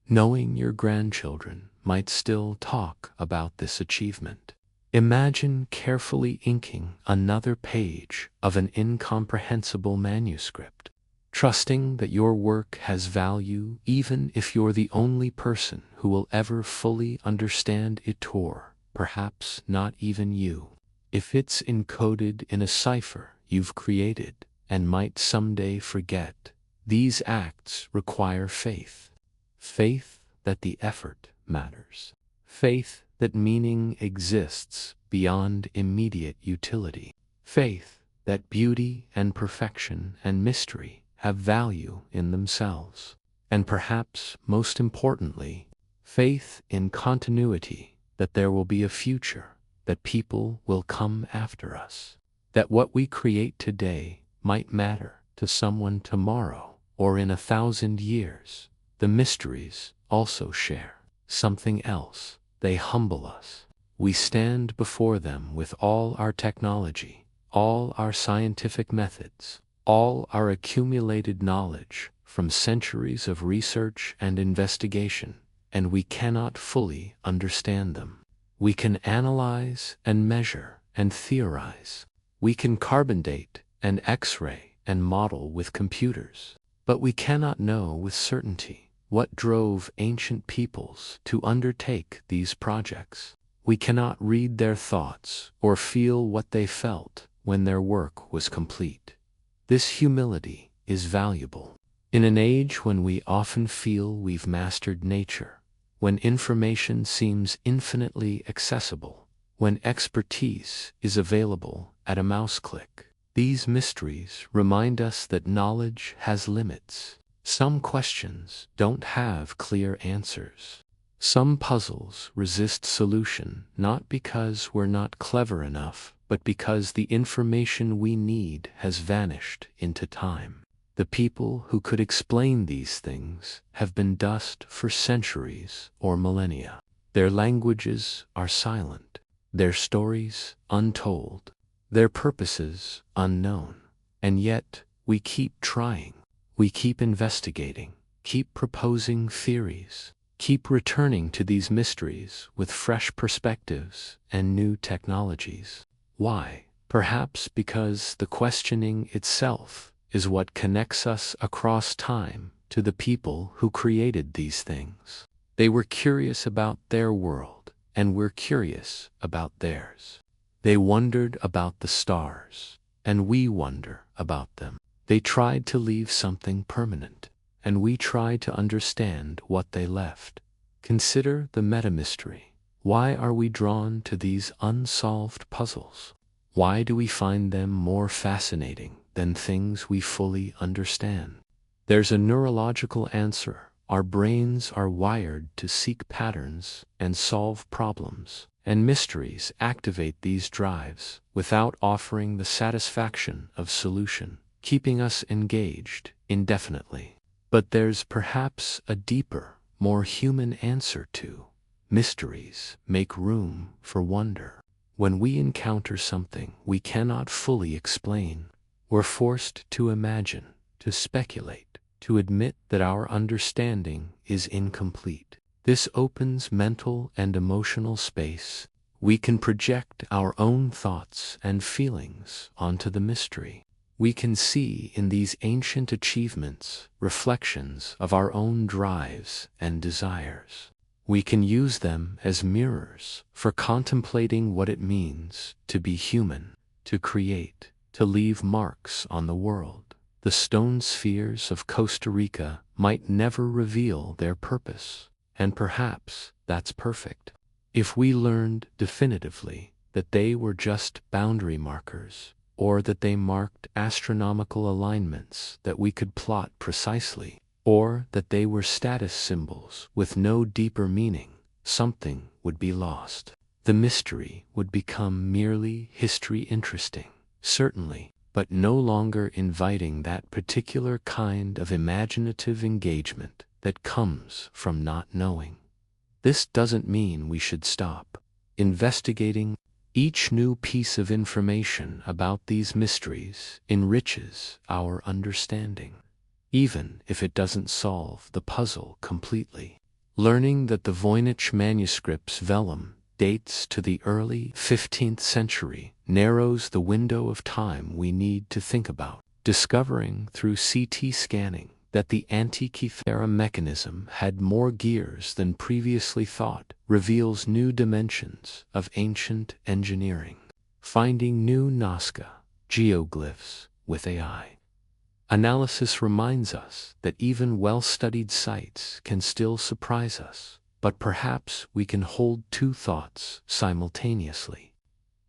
knowing your grandchildren might still talk about this achievement. Imagine carefully inking another page of an incomprehensible manuscript, trusting that your work has value even if you're the only person who will ever fully understand it, or perhaps not even you. If it's encoded in a cipher you've created and might someday forget, these acts require faith. Faith that the effort matters. Faith that meaning exists beyond immediate utility. Faith that beauty and perfection and mystery have value in themselves. And perhaps most importantly, faith in continuity, that there will be a future, that people will come after us, that what we create today might matter to someone tomorrow or in 1,000 years. The mysteries also share something else. They humble us. We stand before them with all our technology, all our scientific methods, all our accumulated knowledge from centuries of research and investigation, and we cannot fully understand them. We can analyze and measure and theorize. We can carbon date and X-ray and model with computers, but we cannot know with certainty what drove ancient peoples to undertake these projects. We cannot read their thoughts or feel what they felt when their work was complete. This humility is valuable. In an age when we often feel we've mastered nature, when information seems infinitely accessible, when expertise is available at a mouse click, these mysteries remind us that knowledge has limits. Some questions don't have clear answers. Some puzzles resist solution not because we're not clever enough, but because the information we need has vanished into time. The people who could explain these things have been dust for centuries or millennia. Their languages are silent, their stories untold, their purposes unknown. And yet, we keep trying. We keep investigating, keep proposing theories, keep returning to these mysteries with fresh perspectives and new technologies. Why? Perhaps because the questioning itself is what connects us across time to the people who created these things. They were curious about their world, and we're curious about theirs. They wondered about the stars, and we wonder about them. They tried to leave something permanent, and we try to understand what they left. Consider the meta-mystery. Why are we drawn to these unsolved puzzles? Why do we find them more fascinating than things we fully understand? There's a neurological answer. Our brains are wired to seek patterns and solve problems, and mysteries activate these drives without offering the satisfaction of solution, keeping us engaged indefinitely. But there's perhaps a deeper, more human answer too. Mysteries make room for wonder. When we encounter something we cannot fully explain, we're forced to imagine, to speculate, to admit that our understanding is incomplete. This opens mental and emotional space. We can project our own thoughts and feelings onto the mystery. We can see in these ancient achievements reflections of our own drives and desires. We can use them as mirrors for contemplating what it means to be human, to create, to leave marks on the world. The stone spheres of Costa Rica might never reveal their purpose, and perhaps that's perfect. If we learned definitively that they were just boundary markers, or that they marked astronomical alignments that we could plot precisely, or that they were status symbols with no deeper meaning, something would be lost. The mystery would become merely history, interesting, certainly, but no longer inviting that particular kind of imaginative engagement that comes from not knowing. This doesn't mean we should stop investigating. Each new piece of information about these mysteries enriches our understanding, even if it doesn't solve the puzzle completely. Learning that the Voynich manuscript's vellum dates to the early 15th century narrows the window of time we need to think about. Discovering through CT scanning that the Antikythera mechanism had more gears than previously thought reveals new dimensions of ancient engineering. Finding new Nazca geoglyphs with AI analysis reminds us that even well-studied sites can still surprise us, but perhaps we can hold two thoughts simultaneously.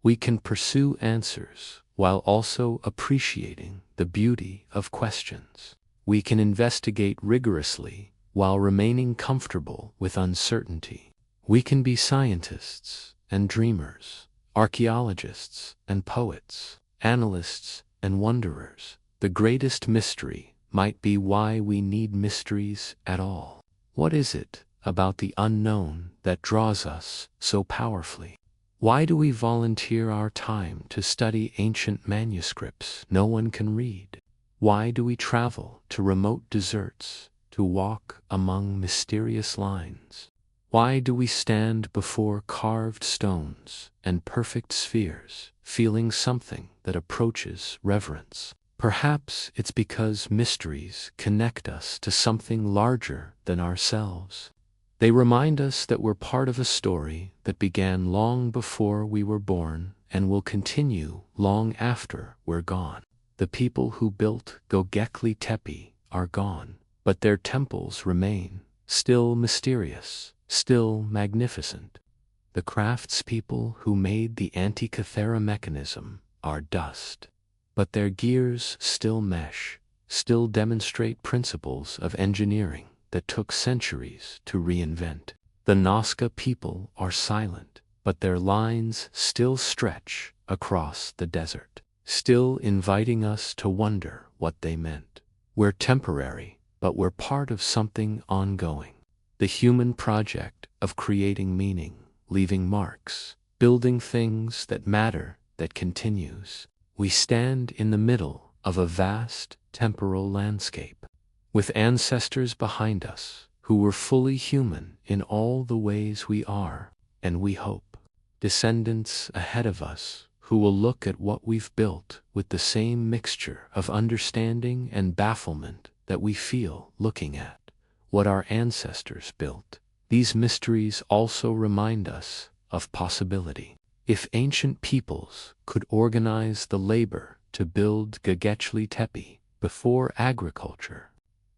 We can pursue answers while also appreciating the beauty of questions. We can investigate rigorously while remaining comfortable with uncertainty. We can be scientists and dreamers, archaeologists and poets, analysts and wanderers. The greatest mystery might be why we need mysteries at all. What is it about the unknown that draws us so powerfully? Why do we volunteer our time to study ancient manuscripts no one can read? Why do we travel to remote deserts to walk among mysterious lines? Why do we stand before carved stones and perfect spheres, feeling something that approaches reverence? Perhaps it's because mysteries connect us to something larger than ourselves. They remind us that we're part of a story that began long before we were born and will continue long after we're gone. The people who built Göbekli Tepe are gone, but their temples remain, still mysterious, still magnificent. The craftspeople who made the Antikythera mechanism are dust, but their gears still mesh, still demonstrate principles of engineering that took centuries to reinvent. The Nazca people are silent, but their lines still stretch across the desert, still inviting us to wonder what they meant. We're temporary, but we're part of something ongoing. The human project of creating meaning, leaving marks, building things that matter, that continues. We stand in the middle of a vast temporal landscape, with ancestors behind us who were fully human in all the ways we are, and we hope, descendants ahead of us who will look at what we've built with the same mixture of understanding and bafflement that we feel looking at what our ancestors built. These mysteries also remind us of possibility. If ancient peoples could organize the labor to build Göbekli Tepe before agriculture,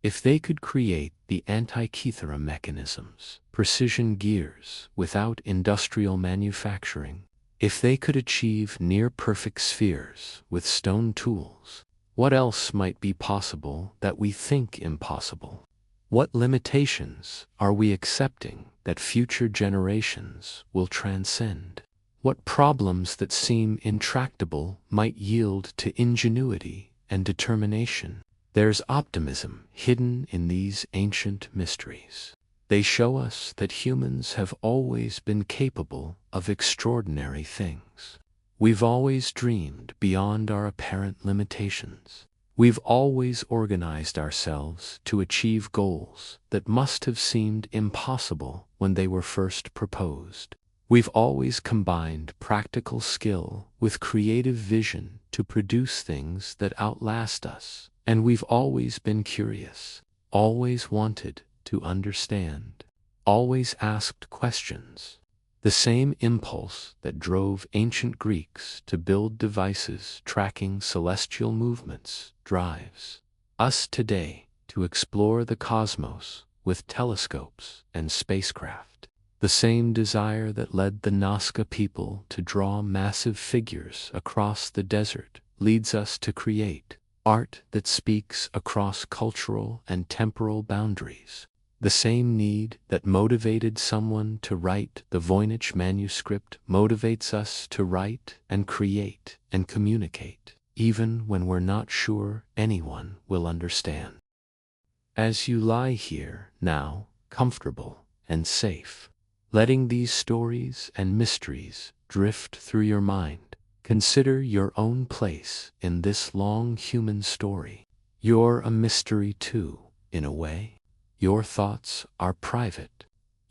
if they could create the Antikythera mechanisms, precision gears without industrial manufacturing, if they could achieve near-perfect spheres with stone tools, what else might be possible that we think impossible? What limitations are we accepting that future generations will transcend? What problems that seem intractable might yield to ingenuity and determination? There's optimism hidden in these ancient mysteries. They show us that humans have always been capable of extraordinary things. We've always dreamed beyond our apparent limitations. We've always organized ourselves to achieve goals that must have seemed impossible when they were first proposed. We've always combined practical skill with creative vision to produce things that outlast us. And we've always been curious, always wanted to understand, always asked questions. The same impulse that drove ancient Greeks to build devices tracking celestial movements drives us today to explore the cosmos with telescopes and spacecraft. The same desire that led the Nazca people to draw massive figures across the desert leads us to create art that speaks across cultural and temporal boundaries. The same need that motivated someone to write the Voynich manuscript motivates us to write and create and communicate, even when we're not sure anyone will understand. As you lie here now, comfortable and safe, letting these stories and mysteries drift through your mind, consider your own place in this long human story. You're a mystery too, in a way. Your thoughts are private,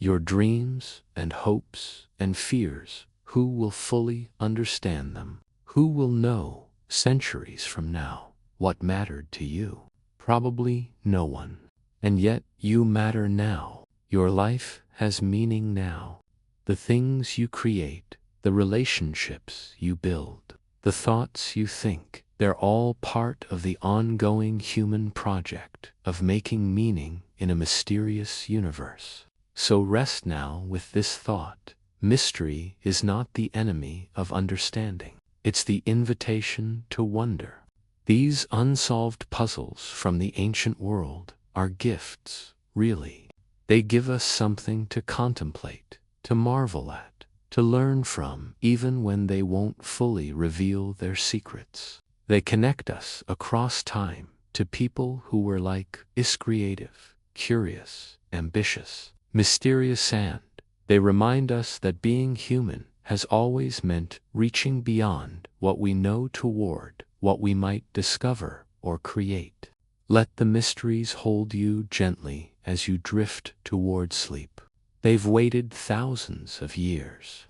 Your dreams and hopes and fears, who will fully understand them? Who will know, centuries from now, what mattered to you? Probably no one. And yet you matter now. Your life has meaning now. The things you create, the relationships you build, the thoughts you think, they're all part of the ongoing human project of making meaning in a mysterious universe. So rest now with this thought. Mystery is not the enemy of understanding. It's the invitation to wonder. These unsolved puzzles from the ancient world are gifts, really. They give us something to contemplate, to marvel at, to learn from, even when they won't fully reveal their secrets. They connect us across time to people who were like us, creative, curious, ambitious, mysterious, and they remind us that being human has always meant reaching beyond what we know toward what we might discover or create. Let the mysteries hold you gently as you drift toward sleep. They've waited thousands of years.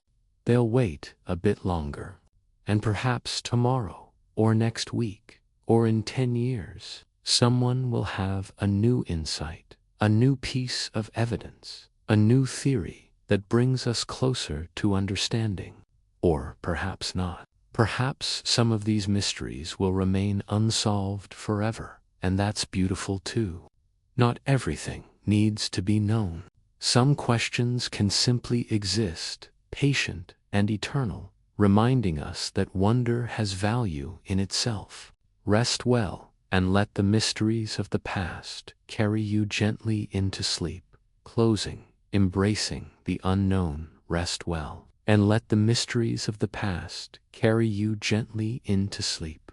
They'll wait a bit longer. And perhaps tomorrow, or next week, or in 10 years, someone will have a new insight, a new piece of evidence, a new theory that brings us closer to understanding. Or perhaps not. Perhaps some of these mysteries will remain unsolved forever, and that's beautiful too. Not everything needs to be known. Some questions can simply exist, patient and eternal, reminding us that wonder has value in itself. Rest well, and let the mysteries of the past carry you gently into sleep. Closing, embracing the unknown. Rest well, and let the mysteries of the past carry you gently into sleep.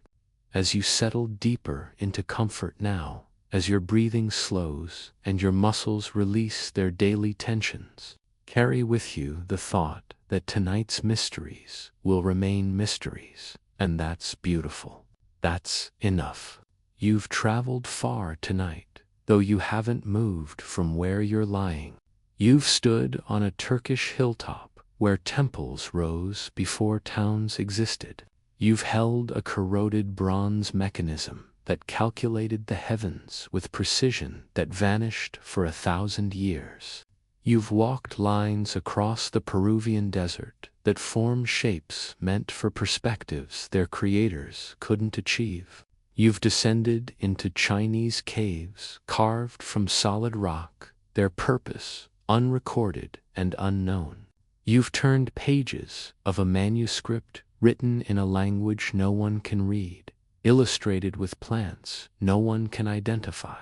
As you settle deeper into comfort now, as your breathing slows and your muscles release their daily tensions, carry with you the thought that tonight's mysteries will remain mysteries, and that's beautiful. That's enough. You've traveled far tonight, though you haven't moved from where you're lying. You've stood on a Turkish hilltop where temples rose before towns existed. You've held a corroded bronze mechanism that calculated the heavens with precision that vanished for 1,000 years. You've walked lines across the Peruvian desert that form shapes meant for perspectives their creators couldn't achieve. You've descended into Chinese caves carved from solid rock, their purpose unrecorded and unknown. You've turned pages of a manuscript written in a language no one can read, illustrated with plants no one can identify.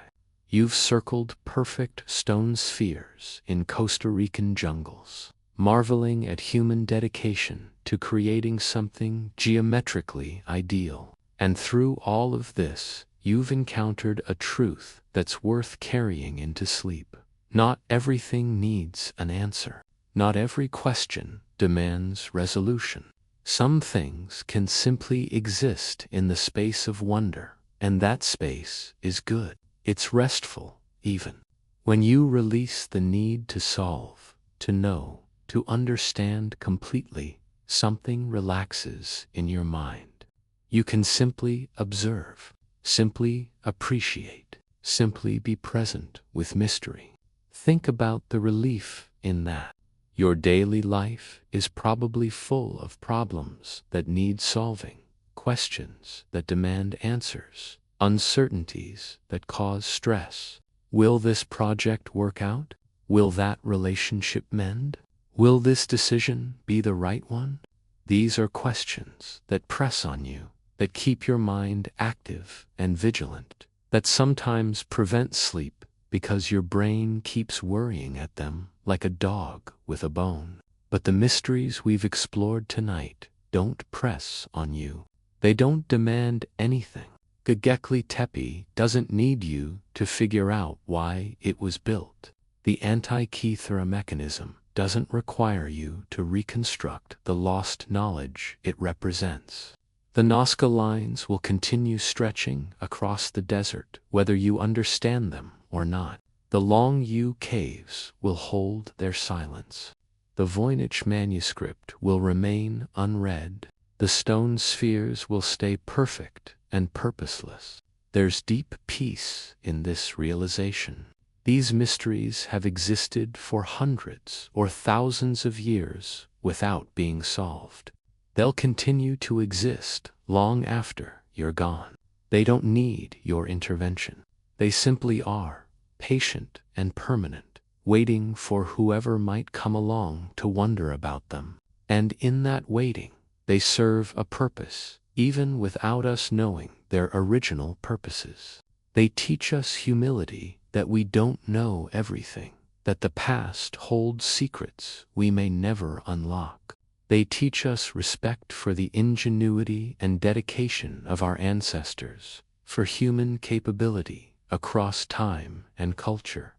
You've circled perfect stone spheres in Costa Rican jungles, marveling at human dedication to creating something geometrically ideal. And through all of this, you've encountered a truth that's worth carrying into sleep. Not everything needs an answer. Not every question demands resolution. Some things can simply exist in the space of wonder, and that space is good. It's restful, even. When you release the need to solve, to know, to understand completely, something relaxes in your mind. You can simply observe, simply appreciate, simply be present with mystery. Think about the relief in that. Your daily life is probably full of problems that need solving, questions that demand answers, uncertainties that cause stress. Will this project work out? Will that relationship mend? Will this decision be the right one? These are questions that press on you, that keep your mind active and vigilant, that sometimes prevent sleep because your brain keeps worrying at them like a dog with a bone. But the mysteries we've explored tonight don't press on you. They don't demand anything. Göbekli Tepe doesn't need you to figure out why it was built. The Antikythera mechanism doesn't require you to reconstruct the lost knowledge it represents. The Nazca lines will continue stretching across the desert whether you understand them or not. The Long U caves will hold their silence. The Voynich manuscript will remain unread. The stone spheres will stay perfect and purposeless. There's deep peace in this realization. These mysteries have existed for hundreds or thousands of years without being solved. They'll continue to exist long after you're gone. They don't need your intervention. They simply are, patient and permanent, waiting for whoever might come along to wonder about them. And in that waiting, they serve a purpose, even without us knowing their original purposes. They teach us humility, that we don't know everything, that the past holds secrets we may never unlock. They teach us respect for the ingenuity and dedication of our ancestors, for human capability across time and culture.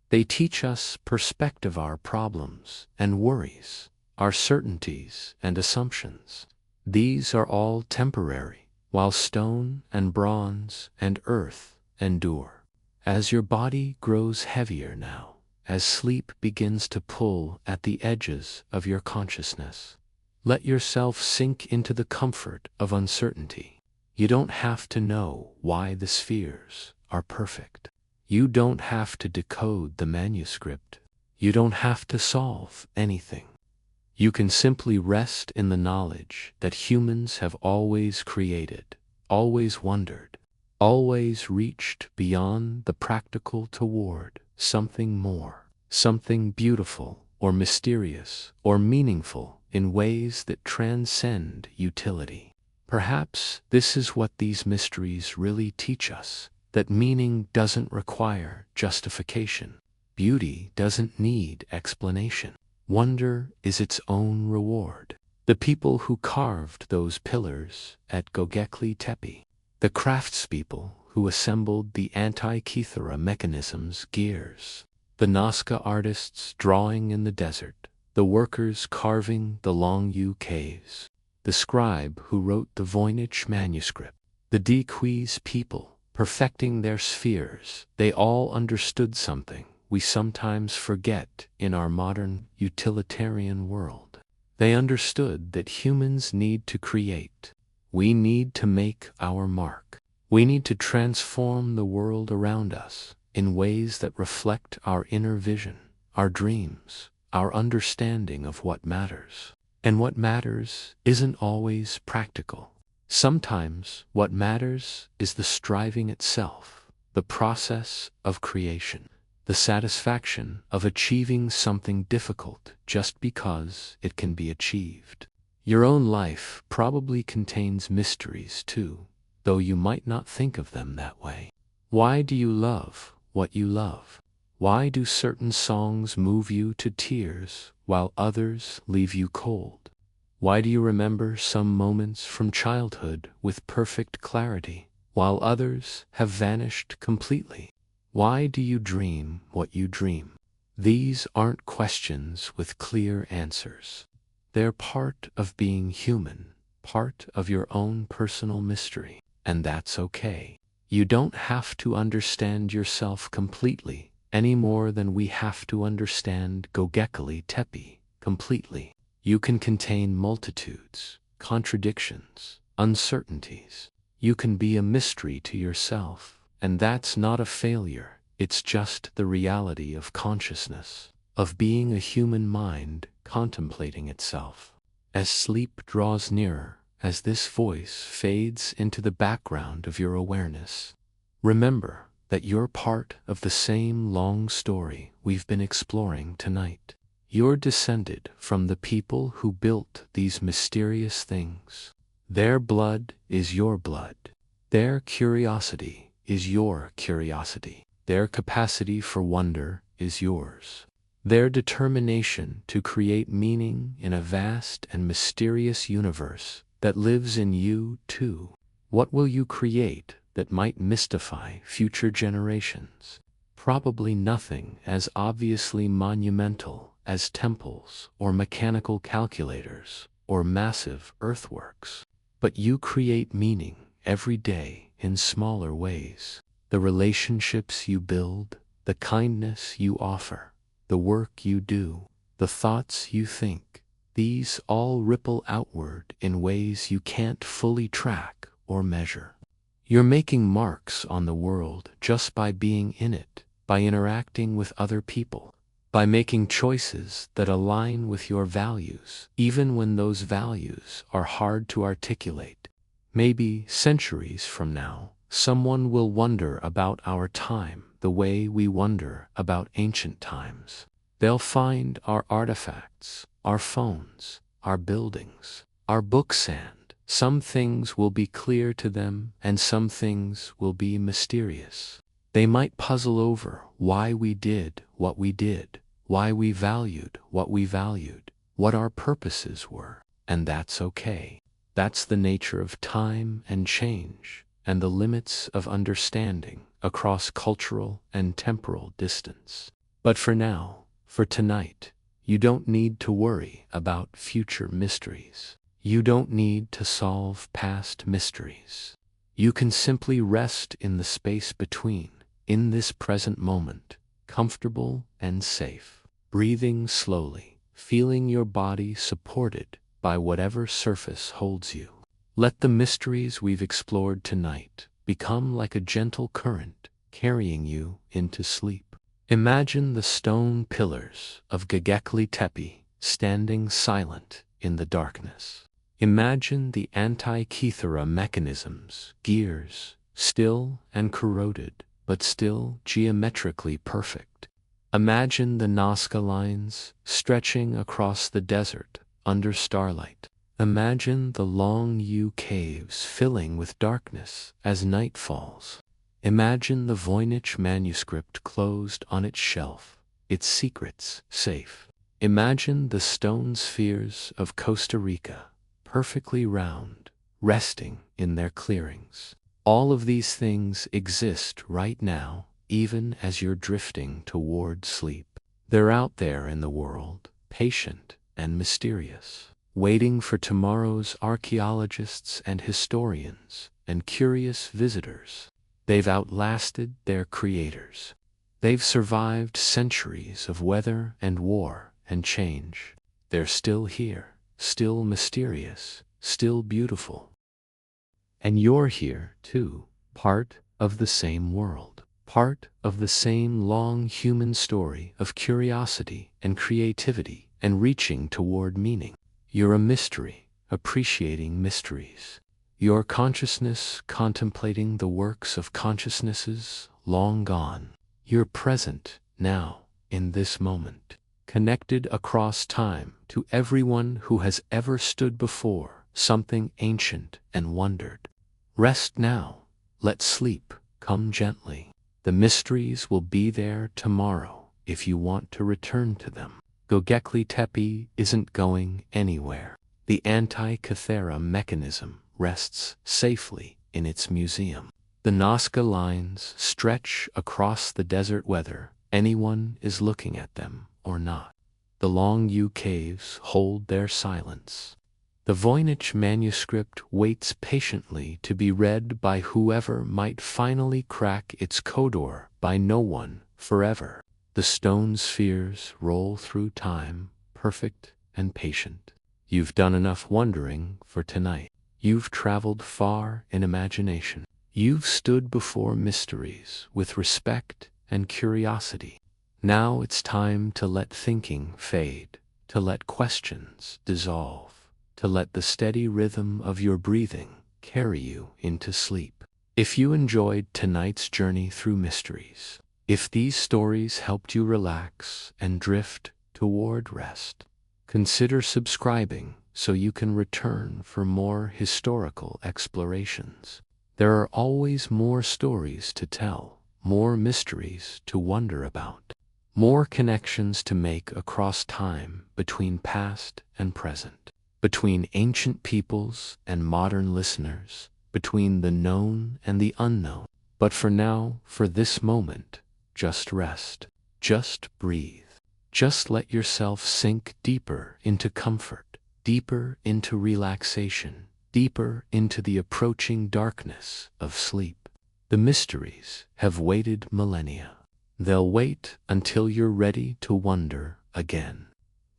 They teach us perspective our problems and worries, our certainties and assumptions. These are all temporary, while stone and bronze and earth endure. As your body grows heavier now, as sleep begins to pull at the edges of your consciousness, let yourself sink into the comfort of uncertainty. You don't have to know why the spheres are perfect. You don't have to decode the manuscript. You don't have to solve anything. You can simply rest in the knowledge that humans have always created, always wondered, always reached beyond the practical toward something more, something beautiful or mysterious or meaningful in ways that transcend utility. Perhaps this is what these mysteries really teach us, that meaning doesn't require justification. Beauty doesn't need explanation. Wonder is its own reward. The people who carved those pillars at Göbekli Tepe, the craftspeople who assembled the Antikythera mechanism's gears, the Nazca artists drawing in the desert, the workers carving the Long U caves, the scribe who wrote the Voynich manuscript, the Dequees people perfecting their spheres, they all understood something we sometimes forget in our modern utilitarian world. They understood that humans need to create. We need to make our mark. We need to transform the world around us in ways that reflect our inner vision, our dreams, our understanding of what matters. And what matters isn't always practical. Sometimes what matters is the striving itself, the process of creation, the satisfaction of achieving something difficult just because it can be achieved. Your own life probably contains mysteries too, though you might not think of them that way. Why do you love what you love? Why do certain songs move you to tears while others leave you cold? Why do you remember some moments from childhood with perfect clarity, while others have vanished completely? Why do you dream what you dream? These aren't questions with clear answers. They're part of being human, part of your own personal mystery, and that's okay. You don't have to understand yourself completely any more than we have to understand Göbekli Tepe completely. You can contain multitudes, contradictions, uncertainties. You can be a mystery to yourself, and that's not a failure. It's just the reality of consciousness, of being a human mind contemplating itself. As sleep draws nearer, as this voice fades into the background of your awareness, remember that you're part of the same long story we've been exploring tonight. You're descended from the people who built these mysterious things. Their blood is your blood. Their curiosity is your curiosity. Their capacity for wonder is yours. Their determination to create meaning in a vast and mysterious universe that lives in you too. What will you create that might mystify future generations? Probably nothing as obviously monumental as temples or mechanical calculators or massive earthworks. But you create meaning every day in smaller ways. The relationships you build, the kindness you offer, the work you do, the thoughts you think, these all ripple outward in ways you can't fully track or measure. You're making marks on the world just by being in it, by interacting with other people, by making choices that align with your values, even when those values are hard to articulate. Maybe centuries from now, someone will wonder about our time the way we wonder about ancient times. They'll find our artifacts, our phones, our buildings, our books, and some things will be clear to them and some things will be mysterious. They might puzzle over why we did what we did, why we valued what we valued, what our purposes were, and that's okay. That's the nature of time and change, and the limits of understanding across cultural and temporal distance. But for now, for tonight, you don't need to worry about future mysteries. You don't need to solve past mysteries. You can simply rest in the space between, in this present moment, comfortable and safe, breathing slowly, feeling your body supported by whatever surface holds you. Let the mysteries we've explored tonight become like a gentle current carrying you into sleep. Imagine the stone pillars of Göbekli Tepe standing silent in the darkness. Imagine the Antikythera mechanisms, gears, still and corroded, but still geometrically perfect. Imagine the Nazca lines stretching across the desert under starlight. Imagine the long U caves filling with darkness as night falls. Imagine the Voynich manuscript closed on its shelf, its secrets safe. Imagine the stone spheres of Costa Rica, perfectly round, resting in their clearings. All of these things exist right now, even as you're drifting toward sleep. They're out there in the world, patient and mysterious, waiting for tomorrow's archaeologists and historians and curious visitors. They've outlasted their creators. They've survived centuries of weather and war and change. They're still here, still mysterious, still beautiful. And you're here, too, part of the same world, part of the same long human story of curiosity and creativity and reaching toward meaning. You're a mystery, appreciating mysteries. Your consciousness contemplating the works of consciousnesses long gone. You're present now, in this moment, connected across time to everyone who has ever stood before something ancient and wondered. Rest now, let sleep come gently. The mysteries will be there tomorrow if you want to return to them. Göbekli Tepe isn't going anywhere. The Antikythera mechanism rests safely in its museum. The Nazca lines stretch across the desert whether anyone is looking at them or not. The long U caves hold their silence. The Voynich manuscript waits patiently to be read by whoever might finally crack its codor, by no one, forever. The stone spheres roll through time, perfect and patient. You've done enough wondering for tonight. You've traveled far in imagination. You've stood before mysteries with respect and curiosity. Now it's time to let thinking fade, to let questions dissolve, to let the steady rhythm of your breathing carry you into sleep. If you enjoyed tonight's journey through mysteries, if these stories helped you relax and drift toward rest, consider subscribing so you can return for more historical explorations. There are always more stories to tell, more mysteries to wonder about, more connections to make across time between past and present, between ancient peoples and modern listeners, between the known and the unknown. But for now, for this moment, just rest, just breathe, just let yourself sink deeper into comfort, deeper into relaxation, deeper into the approaching darkness of sleep. The mysteries have waited millennia. They'll wait until you're ready to wonder again.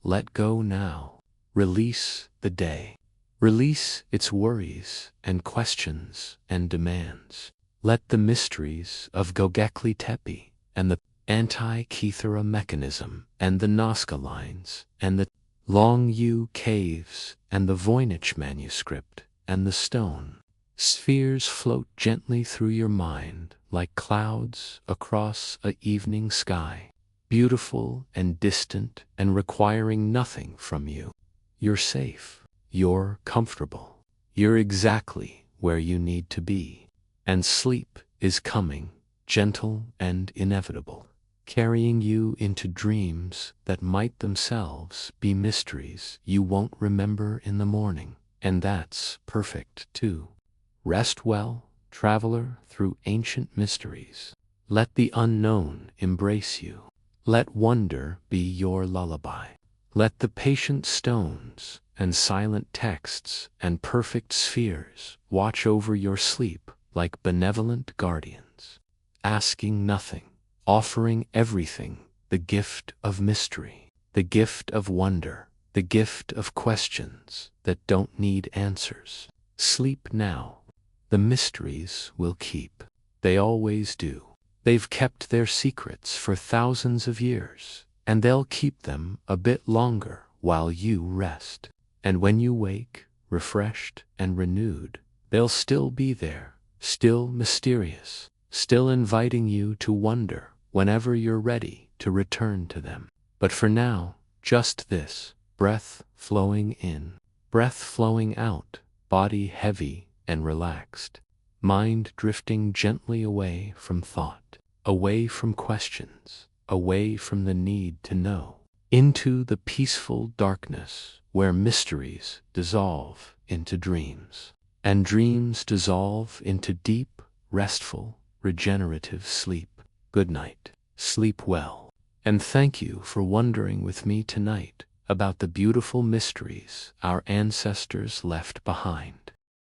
Let go now. Release the day. Release its worries and questions and demands. Let the mysteries of Göbekli Tepe and the Antikythera mechanism and the Nazca lines and the Long U caves and the Voynich manuscript and the stone spheres float gently through your mind like clouds across an evening sky, beautiful and distant and requiring nothing from you. You're safe. You're comfortable. You're exactly where you need to be. And sleep is coming, gentle and inevitable, carrying you into dreams that might themselves be mysteries you won't remember in the morning. And that's perfect too. Rest well, traveler through ancient mysteries. Let the unknown embrace you. Let wonder be your lullaby. Let the patient stones and silent texts and perfect spheres watch over your sleep like benevolent guardians, asking nothing, offering everything, the gift of mystery, the gift of wonder, the gift of questions that don't need answers. Sleep now. The mysteries will keep. They always do. They've kept their secrets for thousands of years, and they'll keep them a bit longer while you rest. And when you wake, refreshed and renewed, they'll still be there, still mysterious, still inviting you to wonder whenever you're ready to return to them. But for now, just this: breath flowing in, breath flowing out, body heavy and relaxed, mind drifting gently away from thought, away from questions, away from the need to know, into the peaceful darkness where mysteries dissolve into dreams, and dreams dissolve into deep, restful, regenerative sleep. Good night. Sleep well. And thank you for wondering with me tonight about the beautiful mysteries our ancestors left behind.